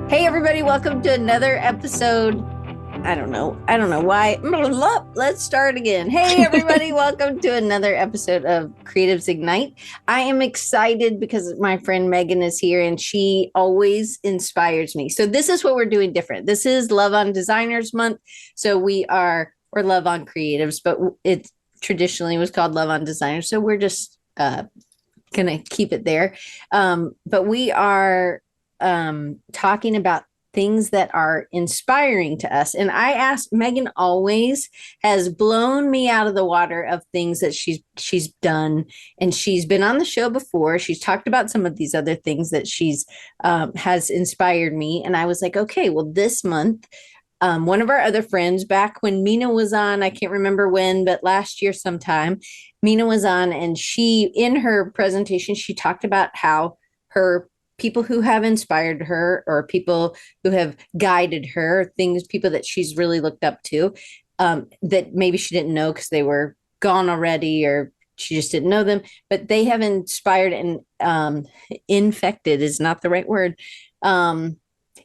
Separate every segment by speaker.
Speaker 1: Hey everybody, welcome to another episode. I don't know why. Let's start again. Hey everybody, welcome to another episode of Creatives Ignite. I am excited because my friend Meaghan is here and she always inspires me. So this is what we're doing different. This is Love on Designers Month. So or Love on Creatives, but it traditionally was called Love on Designers. So we're just gonna keep it there. But we are talking about things that are inspiring to us. And I asked Meaghan always has blown me out of the water of things that she's done. And she's been on the show before. She's talked about some of these other things that she's has inspired me. And I was like, okay, well, this month, one of our other friends back when Mina was on, I can't remember when, but last year sometime, Mina was on and she, in her presentation, she talked about how her people who have inspired her or people who have guided her, people that she's really looked up to, that maybe she didn't know because they were gone already or she just didn't know them, but they have inspired and infected is not the right word,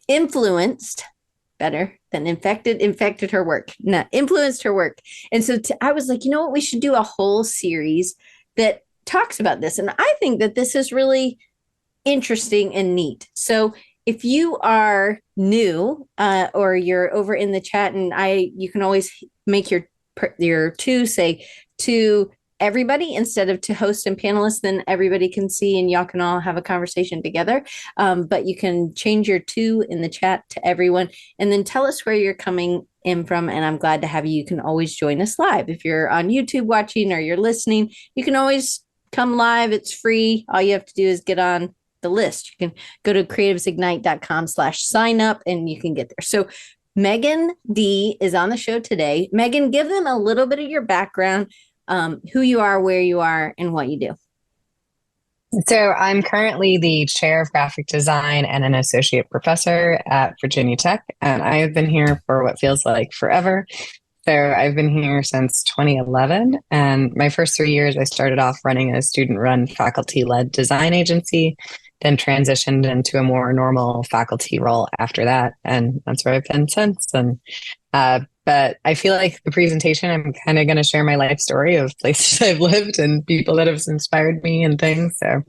Speaker 1: influenced better than infected her work, not influenced her work. And so I was like, you know what, we should do a whole series that talks about this. And I think that this is really interesting and neat. So if you are new or you're over in the chat and you can always make your to say to everybody instead of to host and panelists, then everybody can see and y'all can all have a conversation together. But you can change your to in the chat to everyone and then tell us where you're coming in from. And I'm glad to have you. You can always join us live. If you're on YouTube watching or you're listening, you can always come live. It's free. All you have to do is get on the list. You can go to creativesignite.com/sign up and you can get there. So Meaghan Dee is on the show today. Meaghan, give them a little bit of your background, who you are, where you are, and what you do.
Speaker 2: So I'm currently the chair of graphic design and an associate professor at Virginia Tech, and I have been here for what feels like forever. So I've been here since 2011, and my first 3 years, I started off running a student-run faculty-led design agency, then transitioned into a more normal faculty role after that, and that's where I've been since. But I feel like the presentation, I'm kind of going to share my life story of places I've lived and people that have inspired me and things. So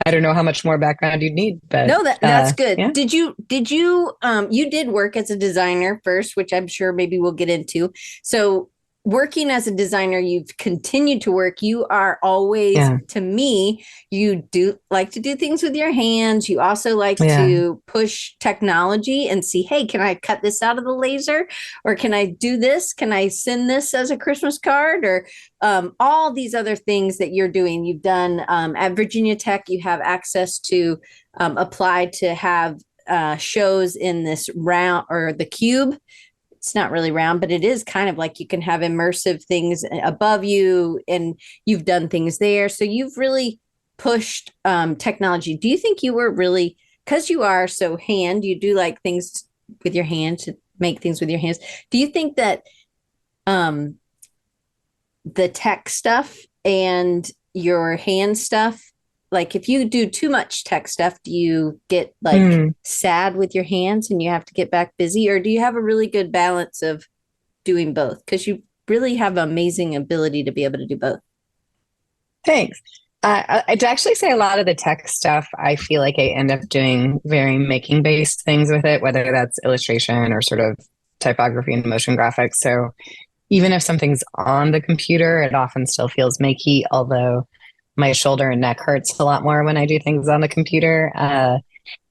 Speaker 2: I don't know how much more background you'd need, but
Speaker 1: no, that's good.
Speaker 2: yeah.
Speaker 1: You did work as a designer first, which I'm sure maybe we'll get into. So working as a designer, you've continued to work. You are always,
Speaker 2: Yeah.
Speaker 1: to me, you do like to do things with your hands. You also like
Speaker 2: Yeah.
Speaker 1: to push technology and see, hey, can I cut this out of the laser? Or can I do this? Can I send this as a Christmas card? Or all these other things that you're doing. You've done at Virginia Tech, you have access to apply to have shows in this round or the cube. It's not really round, but it is kind of like you can have immersive things above you and you've done things there. So you've really pushed technology. Do you think you were really, because you are so you do like things with your hands, to make things with your hands. Do you think that um, the tech stuff and your hand stuff, like if you do too much tech stuff, do you get like sad with your hands and you have to get back busy, or do you have a really good balance of doing both? Because you really have amazing ability to be able to do both.
Speaker 2: Thanks. I'd actually say a lot of the tech stuff, I feel like I end up doing very making based things with it, whether that's illustration or sort of typography and motion graphics. So even if something's on the computer, it often still feels makey, although my shoulder and neck hurts a lot more when I do things on the computer.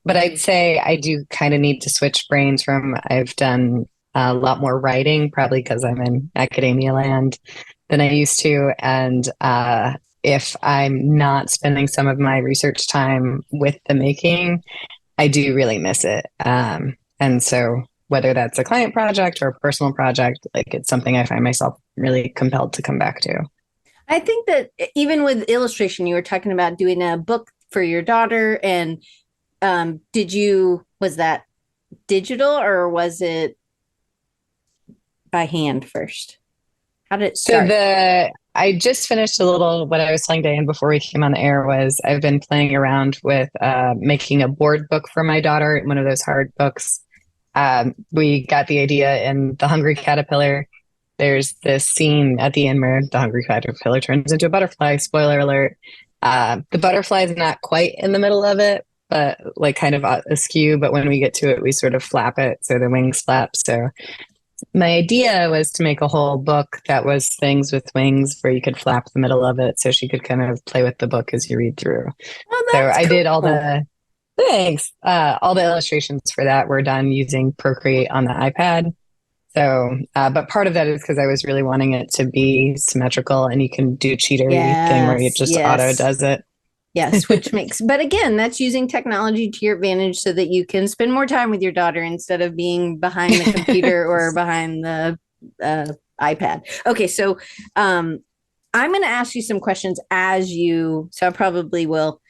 Speaker 2: But I'd say I do kind of need to switch brains from I've done a lot more writing, probably because I'm in academia land than I used to. And if I'm not spending some of my research time with the making, I do really miss it. And so whether that's a client project or a personal project, like it's something I find myself really compelled to come back to.
Speaker 1: I think that even with illustration, you were talking about doing a book for your daughter. And was that digital or was it by hand first? How did it
Speaker 2: So
Speaker 1: start?
Speaker 2: I just finished a little, what I was telling Diane before we came on the air was I've been playing around with making a board book for my daughter, one of those hard books. We got the idea in The Hungry Caterpillar. There's this scene at the end where the hungry caterpillar turns into a butterfly. Spoiler alert. The butterfly is not quite in the middle of it, but like kind of askew. But when we get to it, we sort of flap it. So the wings flap. So my idea was to make a whole book that was things with wings where you could flap the middle of it so she could kind of play with the book as you read through.
Speaker 1: Oh,
Speaker 2: So
Speaker 1: that's
Speaker 2: I did all
Speaker 1: cool.
Speaker 2: the thanks. All the illustrations for that were done using Procreate on the iPad. So, but part of that is because I was really wanting it to be symmetrical and you can do cheatery thing where it
Speaker 1: Yes,
Speaker 2: just auto
Speaker 1: yes,
Speaker 2: does it.
Speaker 1: yes, which makes, but again, that's using technology to your advantage so that you can spend more time with your daughter instead of being behind the computer or behind the iPad. Okay, so I'm going to ask you some questions as you, so I probably will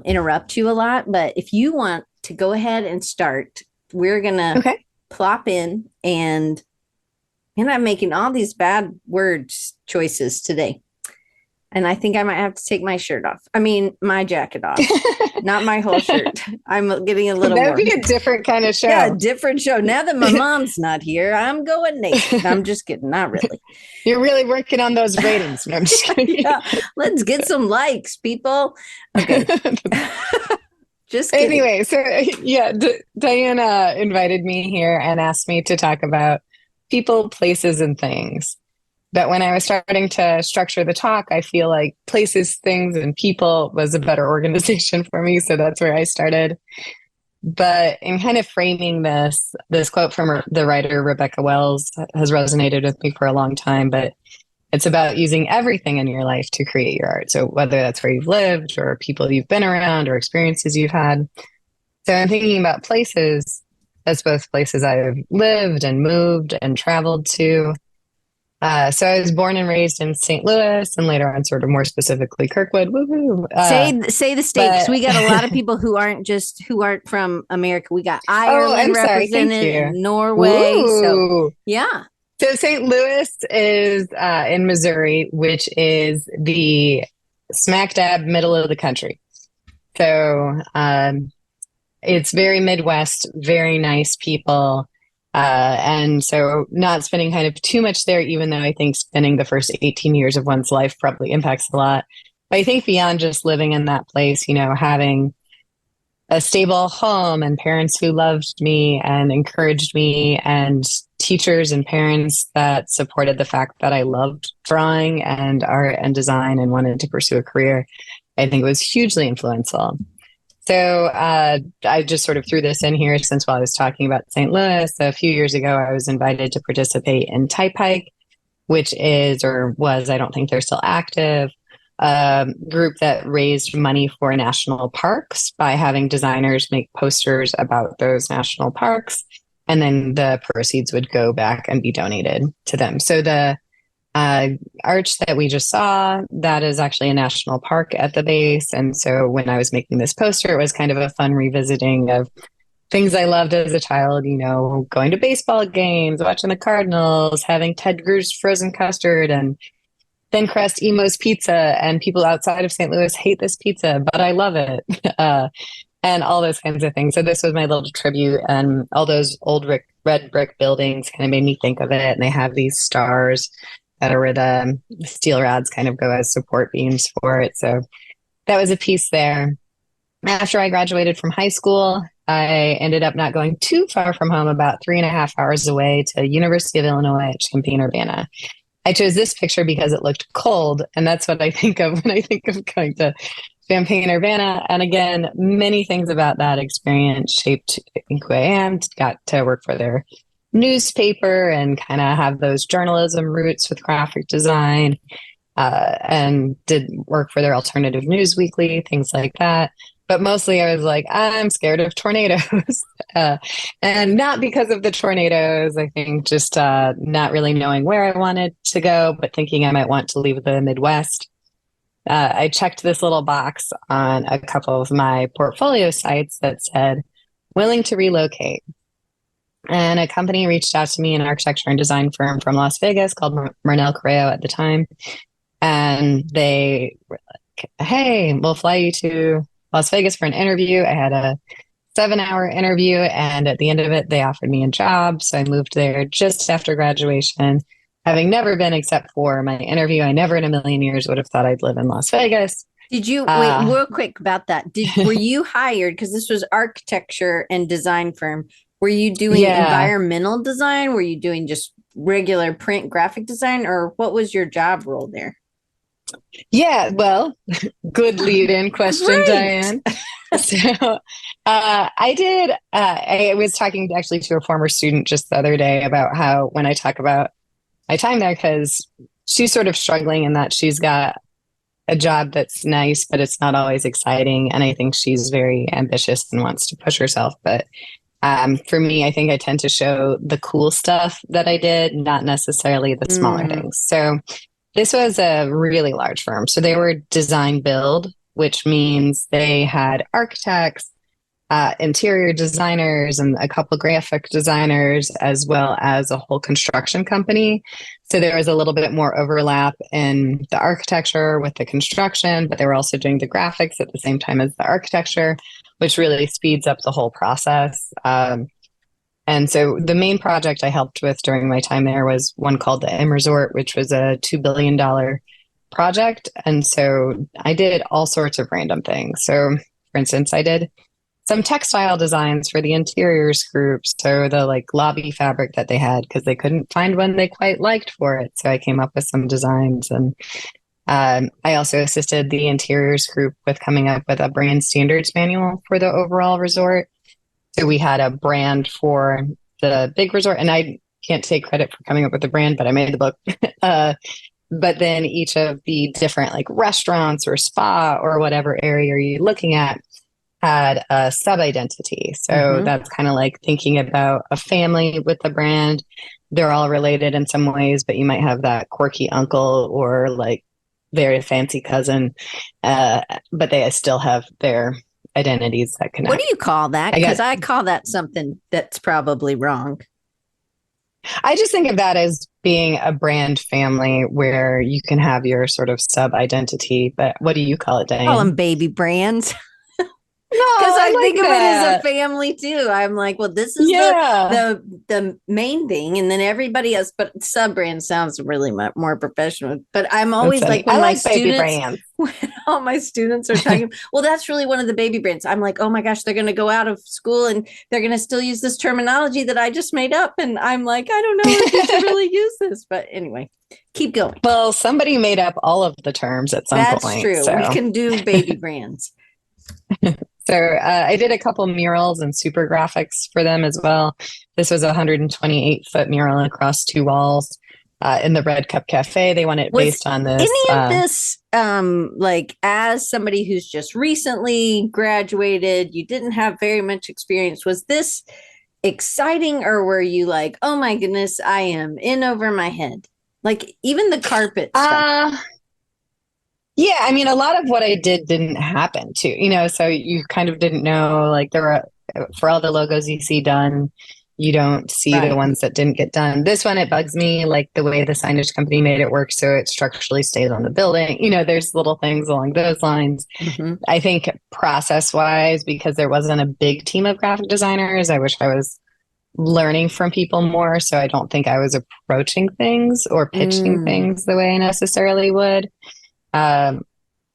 Speaker 1: interrupt you a lot, but if you want to go ahead and start, we're going to
Speaker 2: Okay.
Speaker 1: plop in and I'm making all these bad words choices today. And I think I might have to take my shirt off. I mean, my jacket off, not my whole shirt. I'm getting a little
Speaker 2: That would
Speaker 1: warm.
Speaker 2: be a different kind of
Speaker 1: Yeah,
Speaker 2: show.
Speaker 1: different show. Now that my mom's not here, I'm going naked. I'm just kidding. Not really.
Speaker 2: You're really working on those ratings. No, I'm just kidding.
Speaker 1: Yeah, let's get some likes, people. Okay. Just kidding.
Speaker 2: Anyway, so yeah, Diana invited me here and asked me to talk about people, places, and things. But when I was starting to structure the talk, I feel like places, things, and people was a better organization for me. So that's where I started. But in kind of framing this quote from the writer Rebecca Wells has resonated with me for a long time. But it's about using everything in your life to create your art. So whether that's where you've lived or people you've been around or experiences you've had. So I'm thinking about places as both places I've lived and moved and traveled to. So I was born and raised in St. Louis and later on sort of more specifically Kirkwood. Woo-hoo.
Speaker 1: Say the states.
Speaker 2: But
Speaker 1: We got a lot of people who aren't from America. We got
Speaker 2: oh,
Speaker 1: Ireland
Speaker 2: I'm sorry. Thank
Speaker 1: represented
Speaker 2: you.
Speaker 1: and Norway. So
Speaker 2: Ooh.
Speaker 1: yeah.
Speaker 2: So St. Louis is in Missouri, which is the smack dab middle of the country. So it's very Midwest, very nice people. And so not spending kind of too much there, even though I think spending the first 18 years of one's life probably impacts a lot. But I think beyond just living in that place, you know, having a stable home and parents who loved me and encouraged me and teachers and parents that supported the fact that I loved drawing and art and design and wanted to pursue a career, I think was hugely influential. So I just sort of threw this in here since while I was talking about St. Louis, a few years ago, I was invited to participate in Type Hike, which is or was, I don't think they're still active, group that raised money for national parks by having designers make posters about those national parks. And then the proceeds would go back and be donated to them. So the arch that we just saw, that is actually a national park at the base. And so when I was making this poster, it was kind of a fun revisiting of things I loved as a child, you know, going to baseball games, watching the Cardinals, having Ted Gru's frozen custard and thin crust Emo's pizza. And people outside of St. Louis hate this pizza, but I love it. And all those kinds of things. So this was my little tribute, and all those old red brick buildings kind of made me think of it. And they have these stars that are where the steel rods kind of go as support beams for it. So that was a piece there. After I graduated from high school, I ended up not going too far from home, about 3.5 hours away to University of Illinois at Champaign-Urbana. I chose this picture because it looked cold, and that's what I think of when I think of going to Champaign-Urbana. And again, many things about that experience shaped who I am. Got to work for their newspaper and kind of have those journalism roots with graphic design, and did work for their alternative news weekly, things like that. But mostly I was like, I'm scared of tornadoes. And not because of the tornadoes, I think just not really knowing where I wanted to go, but thinking I might want to leave the Midwest. I checked this little box on a couple of my portfolio sites that said, willing to relocate. And a company reached out to me, an architecture and design firm from Las Vegas called Marnell Correo at the time. And they were like, hey, we'll fly you to Las Vegas for an interview. I had a 7-hour interview, and at the end of it, they offered me a job. So I moved there just after graduation, having never been except for my interview. I never in a million years would have thought I'd live in Las Vegas.
Speaker 1: Did you wait real quick about that? Were you hired because this was architecture and design firm? Were you doing environmental design? Were you doing just regular print graphic design, or what was your job role there?
Speaker 2: Yeah, well, good lead-in question,
Speaker 1: Great.
Speaker 2: Diane. So I did, I was talking actually to a former student just the other day about how when I talk about my time there, because she's sort of struggling in that she's got a job that's nice, but it's not always exciting. And I think she's very ambitious and wants to push herself. But for me, I think I tend to show the cool stuff that I did, not necessarily the smaller things. So this was a really large firm. So they were design build, which means they had architects, interior designers, and a couple graphic designers, as well as a whole construction company. So there was a little bit more overlap in the architecture with the construction, but they were also doing the graphics at the same time as the architecture, which really speeds up the whole process. And so the main project I helped with during my time there was one called the M Resort, which was a $2 billion project. And so I did all sorts of random things. So for instance, I did some textile designs for the interiors group. So the like lobby fabric that they had, because they couldn't find one they quite liked for it. So I came up with some designs. And I also assisted the interiors group with coming up with a brand standards manual for the overall resort. So we had a brand for the big resort, and I can't take credit for coming up with the brand, but I made the book. But then each of the different like restaurants or spa or whatever area you're looking at had a sub-identity. So that's kind of like thinking about a family with the brand. They're all related in some ways, but you might have that quirky uncle or like very fancy cousin, but they still have their identities that connect.
Speaker 1: What do you call that? Because I call that something that's probably wrong.
Speaker 2: I just think of that as being a brand family where you can have your sort of sub-identity. But what do you call it, Diane?
Speaker 1: I call them baby brands.
Speaker 2: No,
Speaker 1: because I
Speaker 2: like
Speaker 1: think of it
Speaker 2: that.
Speaker 1: as a family too. I'm like, well, this is the main thing, and then everybody else. But sub brand sounds really more professional. But I'm always like when my students, when all my students are talking, well, that's really one of the baby brands. I'm like, oh my gosh, they're going to go out of school and they're going to still use this terminology that I just made up, and I'm like, I don't know if you should really use this. But anyway, keep going.
Speaker 2: Well, somebody made up all of the terms at some point.
Speaker 1: That's true. So. We can do baby brands.
Speaker 2: So I did a couple murals and super graphics for them as well. This was a 128-foot mural across 2 walls in the Red Cup Cafe. They want it based on this.
Speaker 1: Any of this, like as somebody who's just recently graduated, you didn't have very much experience. Was this exciting, or were you like, oh my goodness, I am in over my head? Like even the carpet stuff.
Speaker 2: Yeah, I mean, a lot of what I did didn't happen too, so you kind of didn't know, like there were, for all the logos you see done, you don't see the ones that didn't get done. This one, it bugs me, like the way the signage company made it work so it structurally stays on the building. There's little things along those lines. I think process-wise, because there wasn't a big team of graphic designers, I wish I was learning from people more. So I don't think I was approaching things or pitching things the way I necessarily would.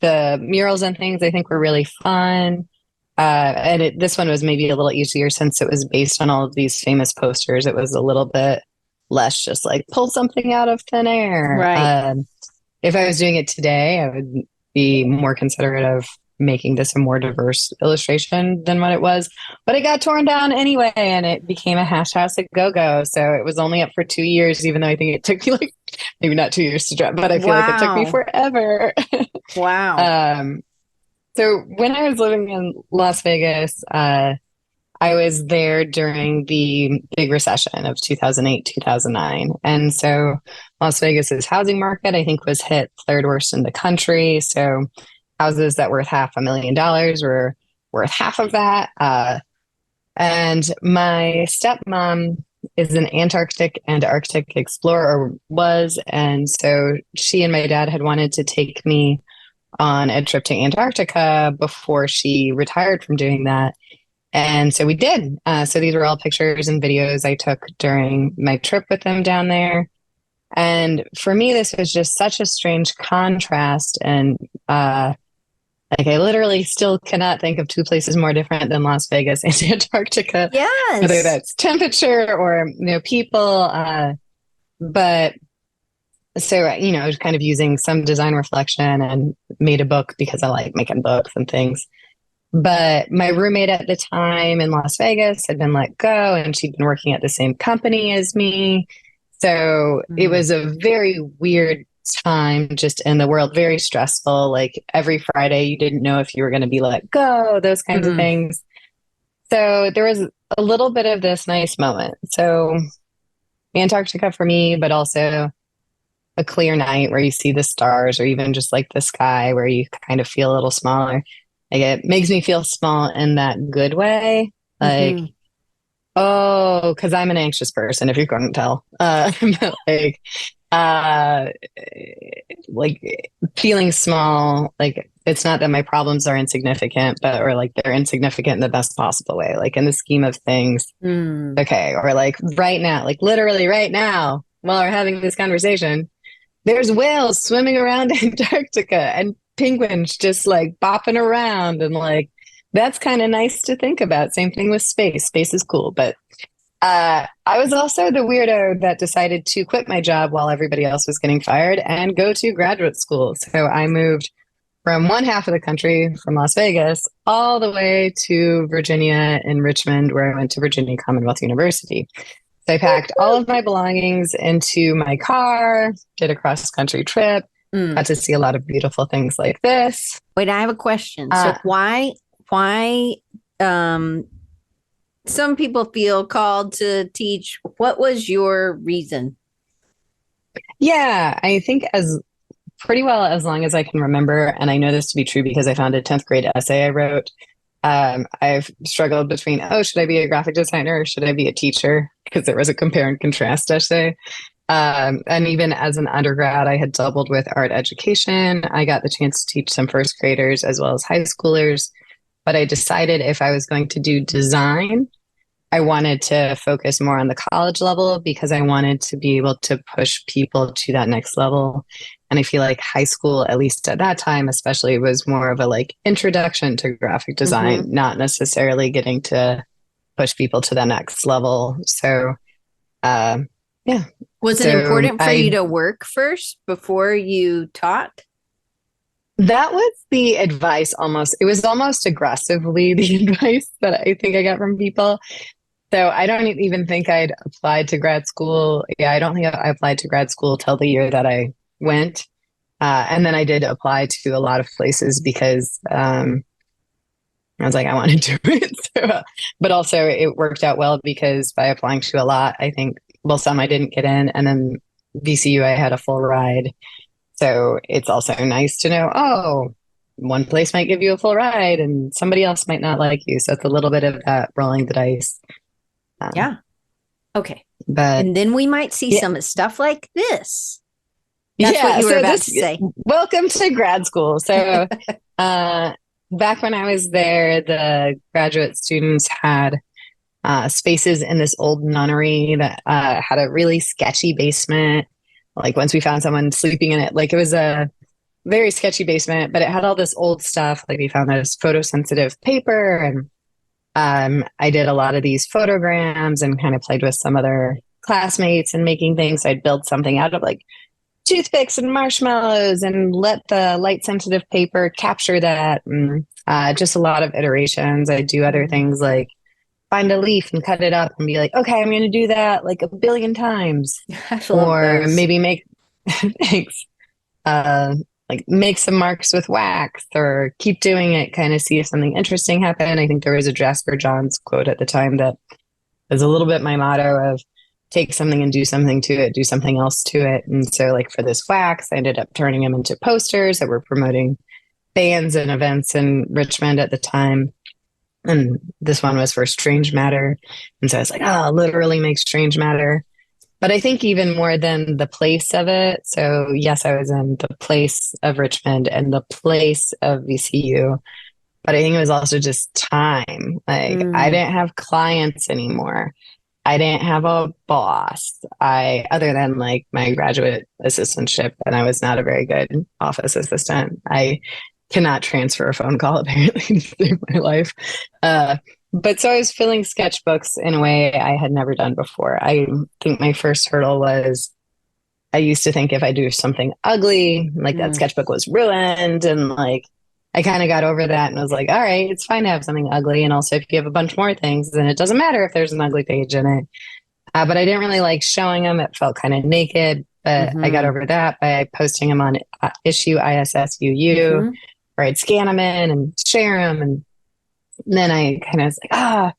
Speaker 2: The murals and things I think were really fun. And this one was maybe a little easier since it was based on all of these famous posters. It was a little bit less just like pull something out of thin air.
Speaker 1: Right.
Speaker 2: If I was doing it today, I would be more considerate of making this a more diverse illustration than what it was. But it got torn down anyway, and it became a hash house at go-go. So it was only up for 2 years, even though I think it took me like maybe not 2 years to drop, but I feel like it took me forever.
Speaker 1: Wow.
Speaker 2: So when I was living in Las Vegas, I was there during the big recession of 2008, 2009. And so Las Vegas's housing market, I think, was hit third worst in the country. So houses that were worth $500,000 were worth half of that. And my stepmom is an Antarctic and Arctic explorer, or was. And so she and my dad had wanted to take me on a trip to Antarctica before she retired from doing that. And so we did. So these were all pictures and videos I took during my trip with them down there. And for me, this was just such a strange contrast. And like I literally still cannot think of two places more different than Las Vegas and Antarctica.
Speaker 1: Yes.
Speaker 2: Whether that's temperature or people. But so I was kind of using some design reflection and made a book because I like making books and things. But my roommate at the time in Las Vegas had been let go, and she'd been working at the same company as me. So it was a very weird time just in the world, very stressful. Like every Friday, you didn't know if you were going to be let go, those kinds of things. So there was a little bit of this nice moment. So Antarctica for me, but also a clear night where you see the stars, or even just like the sky where you kind of feel a little smaller. Like it makes me feel small in that good way. Like, oh, because I'm an anxious person, if you couldn't tell. Like, uh, like feeling small, like it's not that my problems are insignificant, or like they're insignificant in the best possible way. Like in the scheme of things, okay. Or like right now, like literally right now, while we're having this conversation, there's whales swimming around Antarctica and penguins just like bopping around, and like that's kind of nice to think about. Same thing with space. Space is cool, but I was also the weirdo that decided to quit my job while everybody else was getting fired and go to graduate school. So I moved from one half of the country, from Las Vegas, all the way to Virginia in Richmond, where I went to Virginia Commonwealth University. So I packed all of my belongings into my car, did a cross-country trip, got to see a lot of beautiful things like this.
Speaker 1: Wait, I have a question. So why some people feel called to teach? What was your reason?
Speaker 2: Yeah, I think as pretty well as long as I can remember, and I know this to be true because I found a 10th grade essay I wrote. I've struggled between, should I be a graphic designer or should I be a teacher? Because there was a compare and contrast essay. And even as an undergrad, I had doubled with art education. I got the chance to teach some first graders as well as high schoolers. But I decided if I was going to do design, I wanted to focus more on the college level because I wanted to be able to push people to that next level. And I feel like high school, at least at that time, especially, was more of a like introduction to graphic design, not necessarily getting to push people to the next level. So, yeah.
Speaker 1: Was it important for you to work first before you taught?
Speaker 2: That was the advice almost. It was almost aggressively the advice that I think I got from people. So I don't even think I'd applied to grad school. Yeah, I don't think I applied to grad school till the year that I went. And then I did apply to a lot of places because I was like, I want to do it. So, but also it worked out well because by applying to a lot, I think, well, some I didn't get in. And then VCU, I had a full ride. So it's also nice to know, one place might give you a full ride and somebody else might not like you. So it's a little bit of that rolling the dice.
Speaker 1: Yeah. Okay.
Speaker 2: But
Speaker 1: and then we might see some stuff like this. That's what you were about to say.
Speaker 2: Welcome to grad school. So back when I was there, the graduate students had spaces in this old nunnery that had a really sketchy basement. Like once we found someone sleeping in it, like it was a very sketchy basement, but it had all this old stuff. Like we found this photosensitive paper, and I did a lot of these photograms and kind of played with some other classmates and making things. I'd build something out of like toothpicks and marshmallows and let the light sensitive paper capture that. And just a lot of iterations. I do other things like find a leaf and cut it up and be like, okay, I'm going to do that like a billion times. Or maybe make, thanks, like make some marks with wax or keep doing it, kind of see if something interesting happened. I think there was a Jasper Johns quote at the time that was a little bit my motto of take something and do something to it, do something else to it. And so like for this wax, I ended up turning them into posters that were promoting bands and events in Richmond at the time. And this one was for strange matter. And so I was like, oh, literally make strange matter. But I think even more than the place of it. So yes, I was in the place of Richmond and the place of VCU. But I think it was also just time. Like I
Speaker 1: Mm.
Speaker 2: didn't have clients anymore. I didn't have a boss. Other than like my graduate assistantship, and I was not a very good office assistant. I cannot transfer a phone call apparently to save my life. Uh, but so I was filling sketchbooks in a way I had never done before. I think my first hurdle was I used to think if I do something ugly, like that
Speaker 1: Mm.
Speaker 2: sketchbook was ruined. And like, I kind of got over that and was like, all right, it's fine to have something ugly. And also, if you have a bunch more things, then it doesn't matter if there's an ugly page in it. But I didn't really like showing them. It felt kind of naked. But I got
Speaker 1: Mm-hmm.
Speaker 2: over that by posting them on issue ISSUU,
Speaker 1: Mm-hmm.
Speaker 2: where I'd scan them in and share them. And then I kind of was like,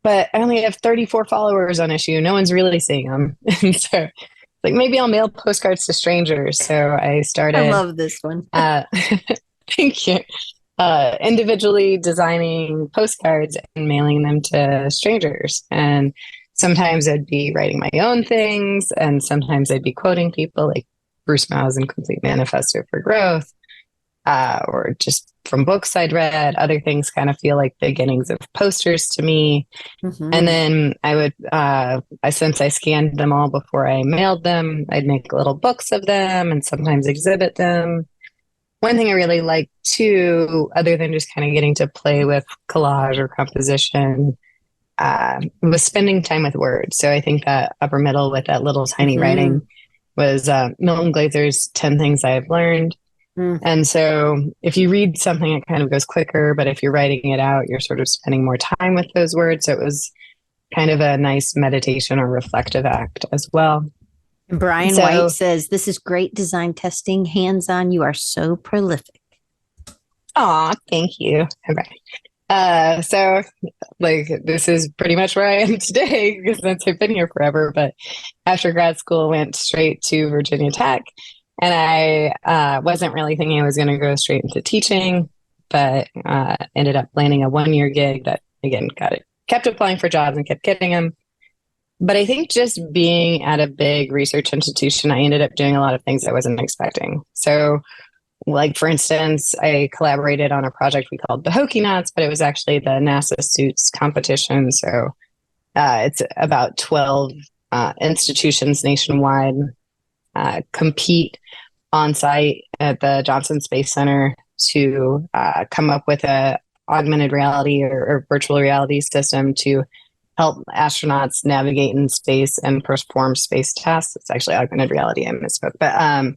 Speaker 2: but I only have 34 followers on issue. No one's really seeing them. And so like maybe I'll mail postcards to strangers. So I
Speaker 1: I
Speaker 2: started,
Speaker 1: love this one.
Speaker 2: uh, thank you, individually designing postcards and mailing them to strangers. And sometimes I'd be writing my own things, and sometimes I'd be quoting people like Bruce Miles in Complete Manifesto for Growth, or just from books I'd read. Other things kind of feel like beginnings of posters to me. And
Speaker 1: Mm-hmm.
Speaker 2: then I would, since I scanned them all before I mailed them, I'd make little books of them and sometimes exhibit them. One thing I really like too, other than just kind of getting to play with collage or composition, was spending time with words. So I think that upper middle with that little tiny
Speaker 1: Mm-hmm.
Speaker 2: writing was Milton Glazer's 10 Things I've Learned.
Speaker 1: Mm.
Speaker 2: And so if you read something, it kind of goes quicker, but if you're writing it out, you're sort of spending more time with those words. So it was kind of a nice meditation or reflective act as well.
Speaker 1: Brian White
Speaker 2: So,
Speaker 1: says, this is great design testing. Hands on. You are so prolific.
Speaker 2: thank you. Okay. So like this is pretty much where I am today because since I've been here forever. But after grad school, went straight to Virginia Tech, and I wasn't really thinking I was going to go straight into teaching, but ended up landing a 1 year gig that again got it. Kept applying for jobs and kept getting them. But I think just being at a big research institution, I ended up doing a lot of things I wasn't expecting. So like, for instance, I collaborated on a project we called the Hokey Knots, but it was actually the NASA suits competition. So it's about 12 institutions nationwide compete on site at the Johnson Space Center to come up with a augmented reality or virtual reality system to help astronauts navigate in space and perform space tasks. It's actually augmented reality, I misspoke. But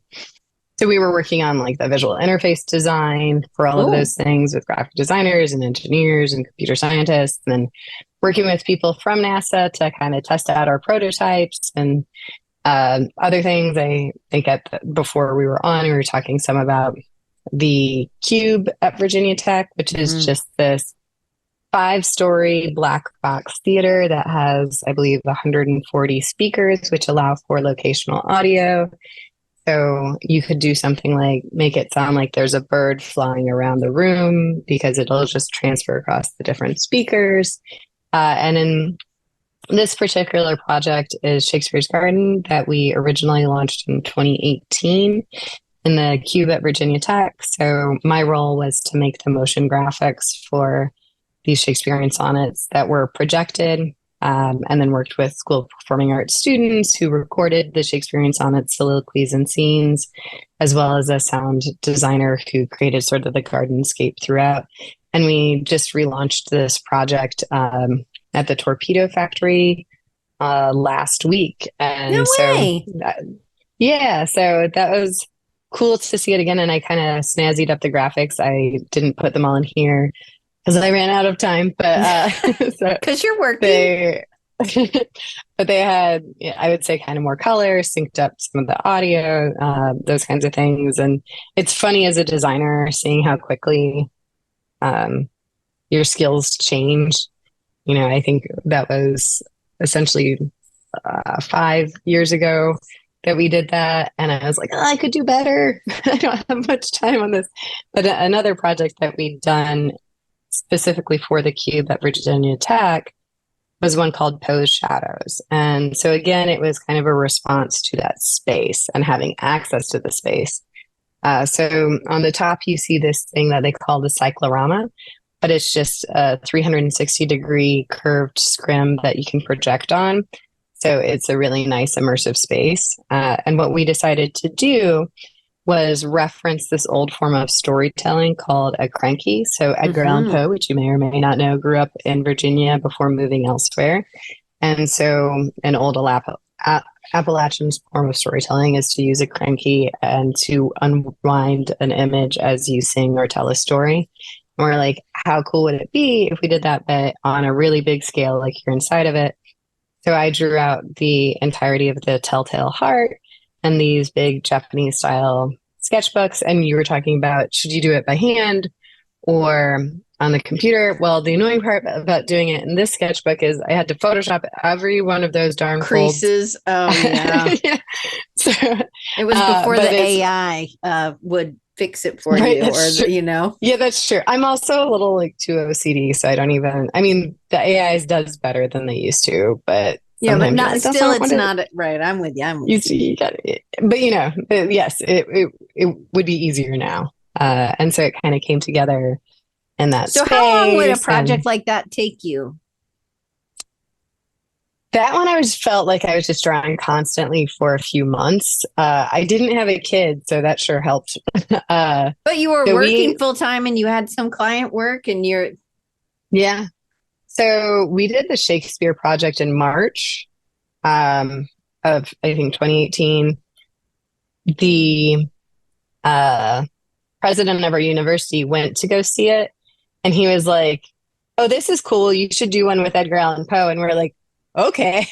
Speaker 2: so we were working on like the visual interface design for all of
Speaker 1: Cool.
Speaker 2: those things with graphic designers and engineers and computer scientists, and then working with people from NASA to kind of test out our prototypes and other things. I think before we were talking some about the Cube at Virginia Tech, which is
Speaker 1: Mm-hmm.
Speaker 2: just this 5-story black box theater that has, I believe, 140 speakers, which allow for locational audio. So you could do something like make it sound like there's a bird flying around the room because it'll just transfer across the different speakers. And in this particular project is Shakespeare's Garden that we originally launched in 2018 in the Cube at Virginia Tech. So my role was to make the motion graphics for these Shakespearean sonnets that were projected, and then worked with School of Performing Arts students who recorded the Shakespearean sonnets, soliloquies, and scenes, as well as a sound designer who created sort of the gardenscape throughout. And we just relaunched this project at the Torpedo Factory last week.
Speaker 1: No
Speaker 2: And so,
Speaker 1: way.
Speaker 2: yeah, so that was cool to see it again. And I kind of snazzied up the graphics. I didn't put them all in here because I ran out of time. But so
Speaker 1: Because you're working.
Speaker 2: they, but they had, yeah, I would say, kind of more color, synced up some of the audio, those kinds of things. And it's funny as a designer seeing how quickly um, your skills change. You know, I think that was essentially 5 years ago that we did that. And I was like, oh, I could do better. I don't have much time on this. But another project that we've done specifically for the cube at Virginia Tech was one called Pose Shadows. And so again, it was kind of a response to that space and having access to the space. So on the top, you see this thing that they call the cyclorama, but it's just a 360-degree curved scrim that you can project on. So it's a really nice immersive space. And what we decided to do was reference this old form of storytelling called a cranky. So Edgar Allan Poe, which you may or may not know, grew up in Virginia before moving elsewhere. And so an old Appalachian form of storytelling is to use a cranky and to unwind an image as you sing or tell a story. And we're like, how cool would it be if we did that, but on a really big scale, like you're inside of it? So I drew out the entirety of the Telltale Heart and these big Japanese style sketchbooks. And you were talking about, should you do it by hand or on the computer? Well, the annoying part about doing it in this sketchbook is I had to Photoshop every one of those darn
Speaker 1: creases. Oh yeah.
Speaker 2: Yeah. So,
Speaker 1: it was before the AI would fix it for
Speaker 2: right,
Speaker 1: you, or
Speaker 2: Yeah, that's true. I'm also a little like too OCD, so I don't even. I mean, the AI does better than they used to, but
Speaker 1: yeah, but not
Speaker 2: like,
Speaker 1: still. It's not right. I'm with you.
Speaker 2: You got it. But yes, it would be easier now, and so it kind of came together in that.
Speaker 1: So, how long would a project like that take you?
Speaker 2: That one, I felt like I was just drawing constantly for a few months. I didn't have a kid, so that sure helped.
Speaker 1: But you were working full time, and you had some client work, and you're.
Speaker 2: Yeah. So we did the Shakespeare project in March of, I think, 2018. The president of our university went to go see it, and he was like, "Oh, this is cool. You should do one with Edgar Allan Poe." And we're like, okay.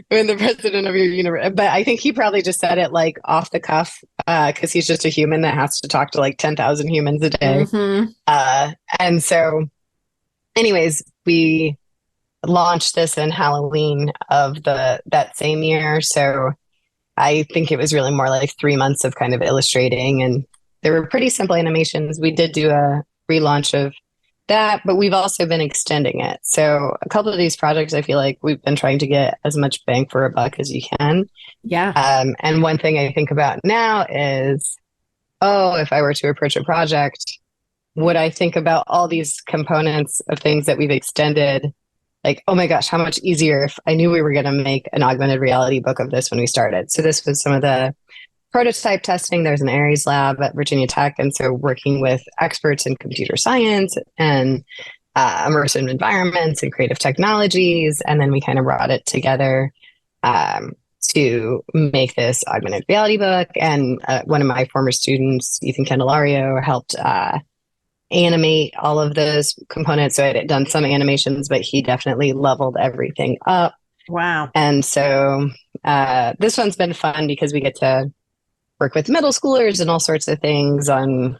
Speaker 2: When the president of your university, but I think he probably just said it like off the cuff because he's just a human that has to talk to like 10,000 humans a day. And so anyways, we launched this in Halloween of that same year. So I think it was really more like 3 months of kind of illustrating, and they were pretty simple animations. We did do a relaunch of that, but we've also been extending it. So a couple of these projects, I feel like we've been trying to get as much bang for a buck as you can.
Speaker 1: Yeah.
Speaker 2: And one thing I think about now is, if I were to approach a project, would I think about all these components of things that we've extended? Like, oh my gosh, how much easier if I knew we were going to make an augmented reality book of this when we started. So this was some of the prototype testing. There's an Aries lab at Virginia Tech. And so working with experts in computer science and immersive environments and creative technologies. And then we kind of brought it together to make this augmented reality book. And one of my former students, Ethan Candelario, helped animate all of those components. So I had done some animations, but he definitely leveled everything up.
Speaker 1: Wow.
Speaker 2: And so this one's been fun because we get to work with middle schoolers and all sorts of things on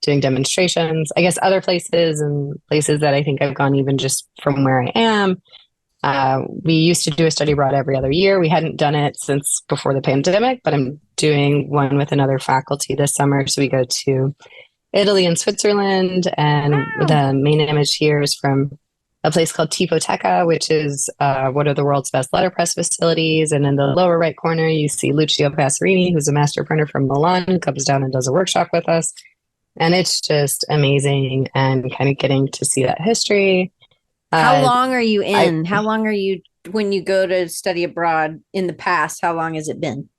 Speaker 2: doing demonstrations. I guess other places and places that I think I've gone even just from where I am. We used to do a study abroad every other year. We hadn't done it since before the pandemic, but I'm doing one with another faculty this summer. So we go to Italy and Switzerland. And the main image here is from a place called Tifoteca, which is one of the world's best letterpress facilities. And in the lower right corner, you see Lucio Passerini, who's a master printer from Milan, who comes down and does a workshop with us. And it's just amazing and kind of getting to see that history.
Speaker 1: How long are you in? How long are you when you go to study abroad in the past? How long has it been?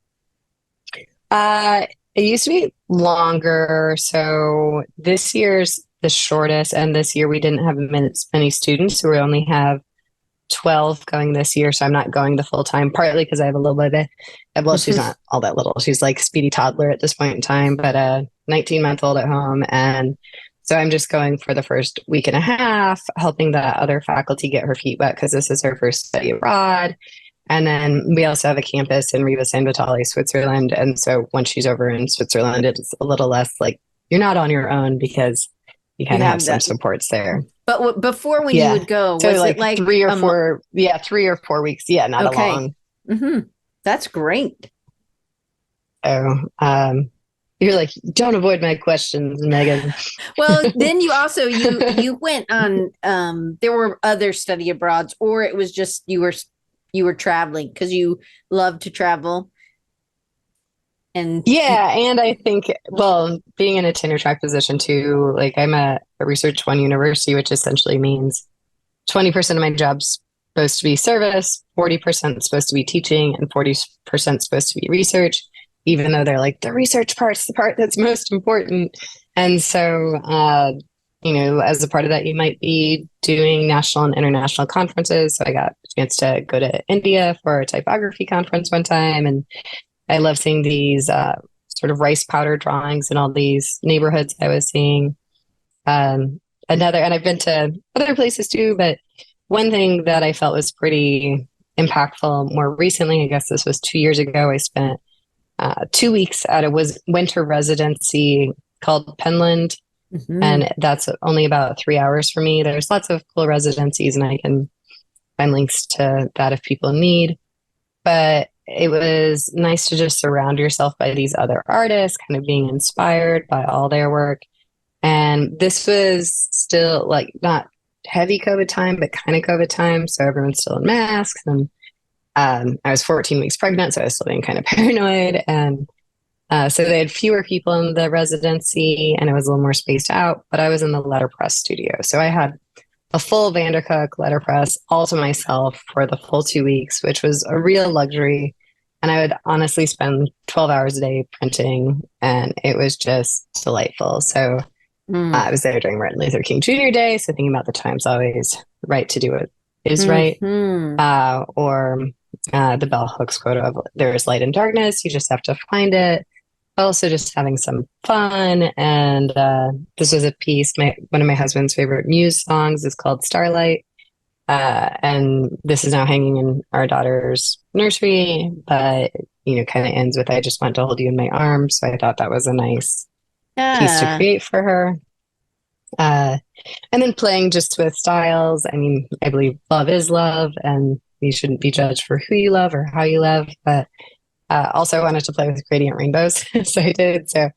Speaker 2: It used to be longer. So this year's the shortest. And this year we didn't have many students. So we only have 12 going this year. So I'm not going the full time, partly because I have a little bit of, well, she's not all that little. She's like speedy toddler at this point in time, but a 19-month-old at home. And so I'm just going for the first week and a half, helping the other faculty get her feet wet because this is her first study abroad. And then we also have a campus in Riva San Vitale, Switzerland. And so once she's over in Switzerland, it's a little less like you're not on your own because you kind of have some supports there.
Speaker 1: But before when you would go,
Speaker 2: so
Speaker 1: was
Speaker 2: like
Speaker 1: it like
Speaker 2: 3 or 4? Yeah, 3 or 4 weeks. Yeah, not a long.
Speaker 1: Mm-hmm. That's great.
Speaker 2: So, You're like, don't avoid my questions, Meaghan.
Speaker 1: Well, then you also you went on there were other study abroads, or it was just you were traveling because you love to travel. And
Speaker 2: Yeah, and I think, well, being in a tenure track position too, like I'm at a Research One university, which essentially means 20% of my job's supposed to be service, 40% supposed to be teaching, and 40% supposed to be research, even though they're like, the research part's the part that's most important. And so, as a part of that, you might be doing national and international conferences. So I got a chance to go to India for a typography conference one time. And I love seeing these sort of rice powder drawings in all these neighborhoods I was seeing. And I've been to other places too, but one thing that I felt was pretty impactful more recently, I guess this was 2 years ago, I spent 2 weeks at a winter residency called Penland.
Speaker 1: mm-hmm.
Speaker 2: And that's only about 3 hours for me. There's lots of cool residencies, and I can find links to that if people need. But it was nice to just surround yourself by these other artists, kind of being inspired by all their work. And this was still like not heavy COVID time, but kind of COVID time. So everyone's still in masks. And I was 14 weeks pregnant, so I was still being kind of paranoid. And so they had fewer people in the residency, and it was a little more spaced out. But I was in the letterpress studio. So I had a full Vandercook letterpress all to myself for the full 2 weeks, which was a real luxury. And I would honestly spend 12 hours a day printing, and it was just delightful. So I was there during Martin Luther King Jr. Day. So thinking about the times always right to do what is right. Or the bell hooks quote of there is light and darkness. You just have to find it. Also just having some fun. And this was a piece, one of my husband's favorite Muse songs is called Starlight. And this is now hanging in our daughter's nursery, but, kind of ends with, I just want to hold you in my arms. So I thought that was a nice piece to create for her. And then playing just with styles. I mean, I believe love is love, and you shouldn't be judged for who you love or how you love, but also I wanted to play with gradient rainbows. So I did. So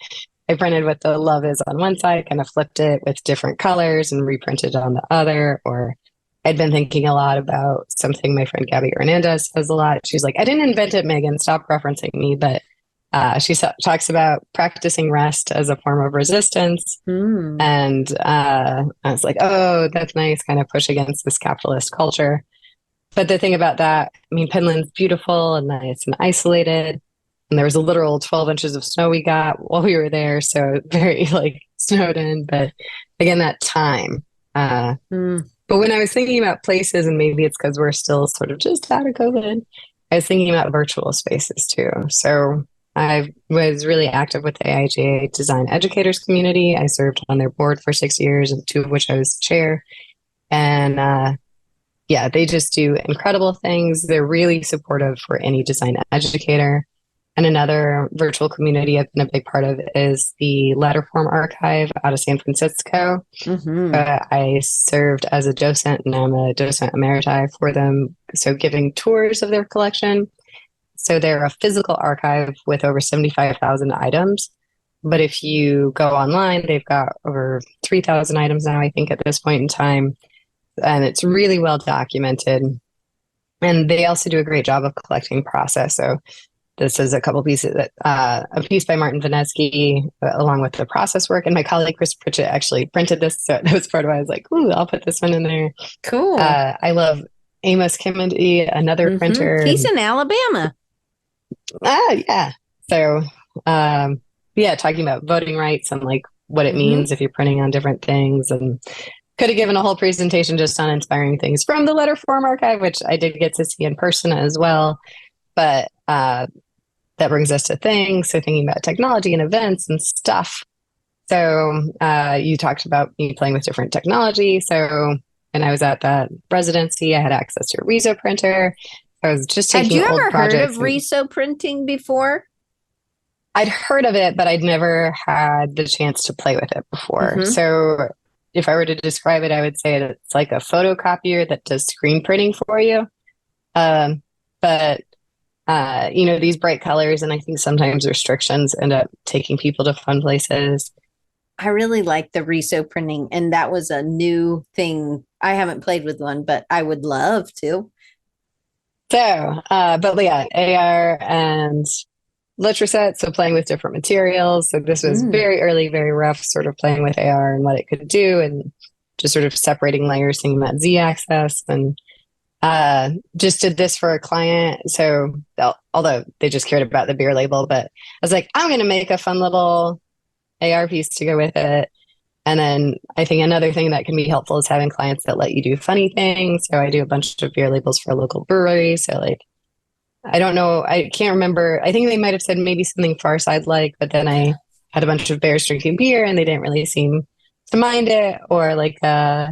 Speaker 2: I printed what the love is on one side, kind of flipped it with different colors and reprinted on the other. Or I'd been thinking a lot about something my friend Gabby Hernandez says a lot. She's like, I didn't invent it, Meaghan, stop referencing me. But she talks about practicing rest as a form of resistance. And I was like, oh, that's nice, kind of push against this capitalist culture. But the thing about that, I mean, Penland's beautiful and nice and isolated. And there was a literal 12 inches of snow we got while we were there. So very snowed in. But again, that time. But when I was thinking about places, and maybe it's because we're still sort of just out of COVID, I was thinking about virtual spaces too. So I was really active with the AIGA Design Educators community. I served on their board for 6 years, and 2 of which I was chair. And they just do incredible things. They're really supportive for any design educator. And another virtual community I've been a big part of is the Letterform Archive out of San Francisco. I served as a docent, and I'm a docent emeriti for them. So giving tours of their collection. So they're a physical archive with over 75,000 items. But if you go online, they've got over 3,000 items now, I think, at this point in time. And it's really well documented. And they also do a great job of collecting process. So this is a couple pieces that a piece by Martin Vinesky, along with the process work. And my colleague Chris Pritchett actually printed this. So that was part of why I was like, ooh, I'll put this one in there.
Speaker 1: Cool.
Speaker 2: I love Amos Kimmondee, another printer.
Speaker 1: He's in Alabama.
Speaker 2: Yeah. So, talking about voting rights and what it means if you're printing on different things, and could have given a whole presentation just on inspiring things from the Letterform Archive, which I did get to see in person as well. But that brings us to things. So thinking about technology and events and stuff. So you talked about me playing with different technology. So when I was at that residency, I had access to a Reso printer. I was just taking
Speaker 1: Had you
Speaker 2: old
Speaker 1: ever heard of
Speaker 2: projects
Speaker 1: Reso printing before?
Speaker 2: I'd heard of it, but I'd never had the chance to play with it before. So if I were to describe it, I would say it's like a photocopier that does screen printing for you. But these bright colors. And I think sometimes restrictions end up taking people to fun places.
Speaker 1: I really like the reso printing, and that was a new thing. I haven't played with one, but I would love to.
Speaker 2: So, but yeah, AR and Letraset, so playing with different materials. So this was very early, very rough, sort of playing with AR and what it could do, and just sort of separating layers, thinking about Z-axis, and just did this for a client. So although they just cared about the beer label, but I was like, I'm going to make a fun little AR piece to go with it. And then I think another thing that can be helpful is having clients that let you do funny things. So I do a bunch of beer labels for a local brewery. So like, I don't know, I can't remember. I think they might have said maybe something Far Side like, but then I had a bunch of bears drinking beer and they didn't really seem to mind it, or like a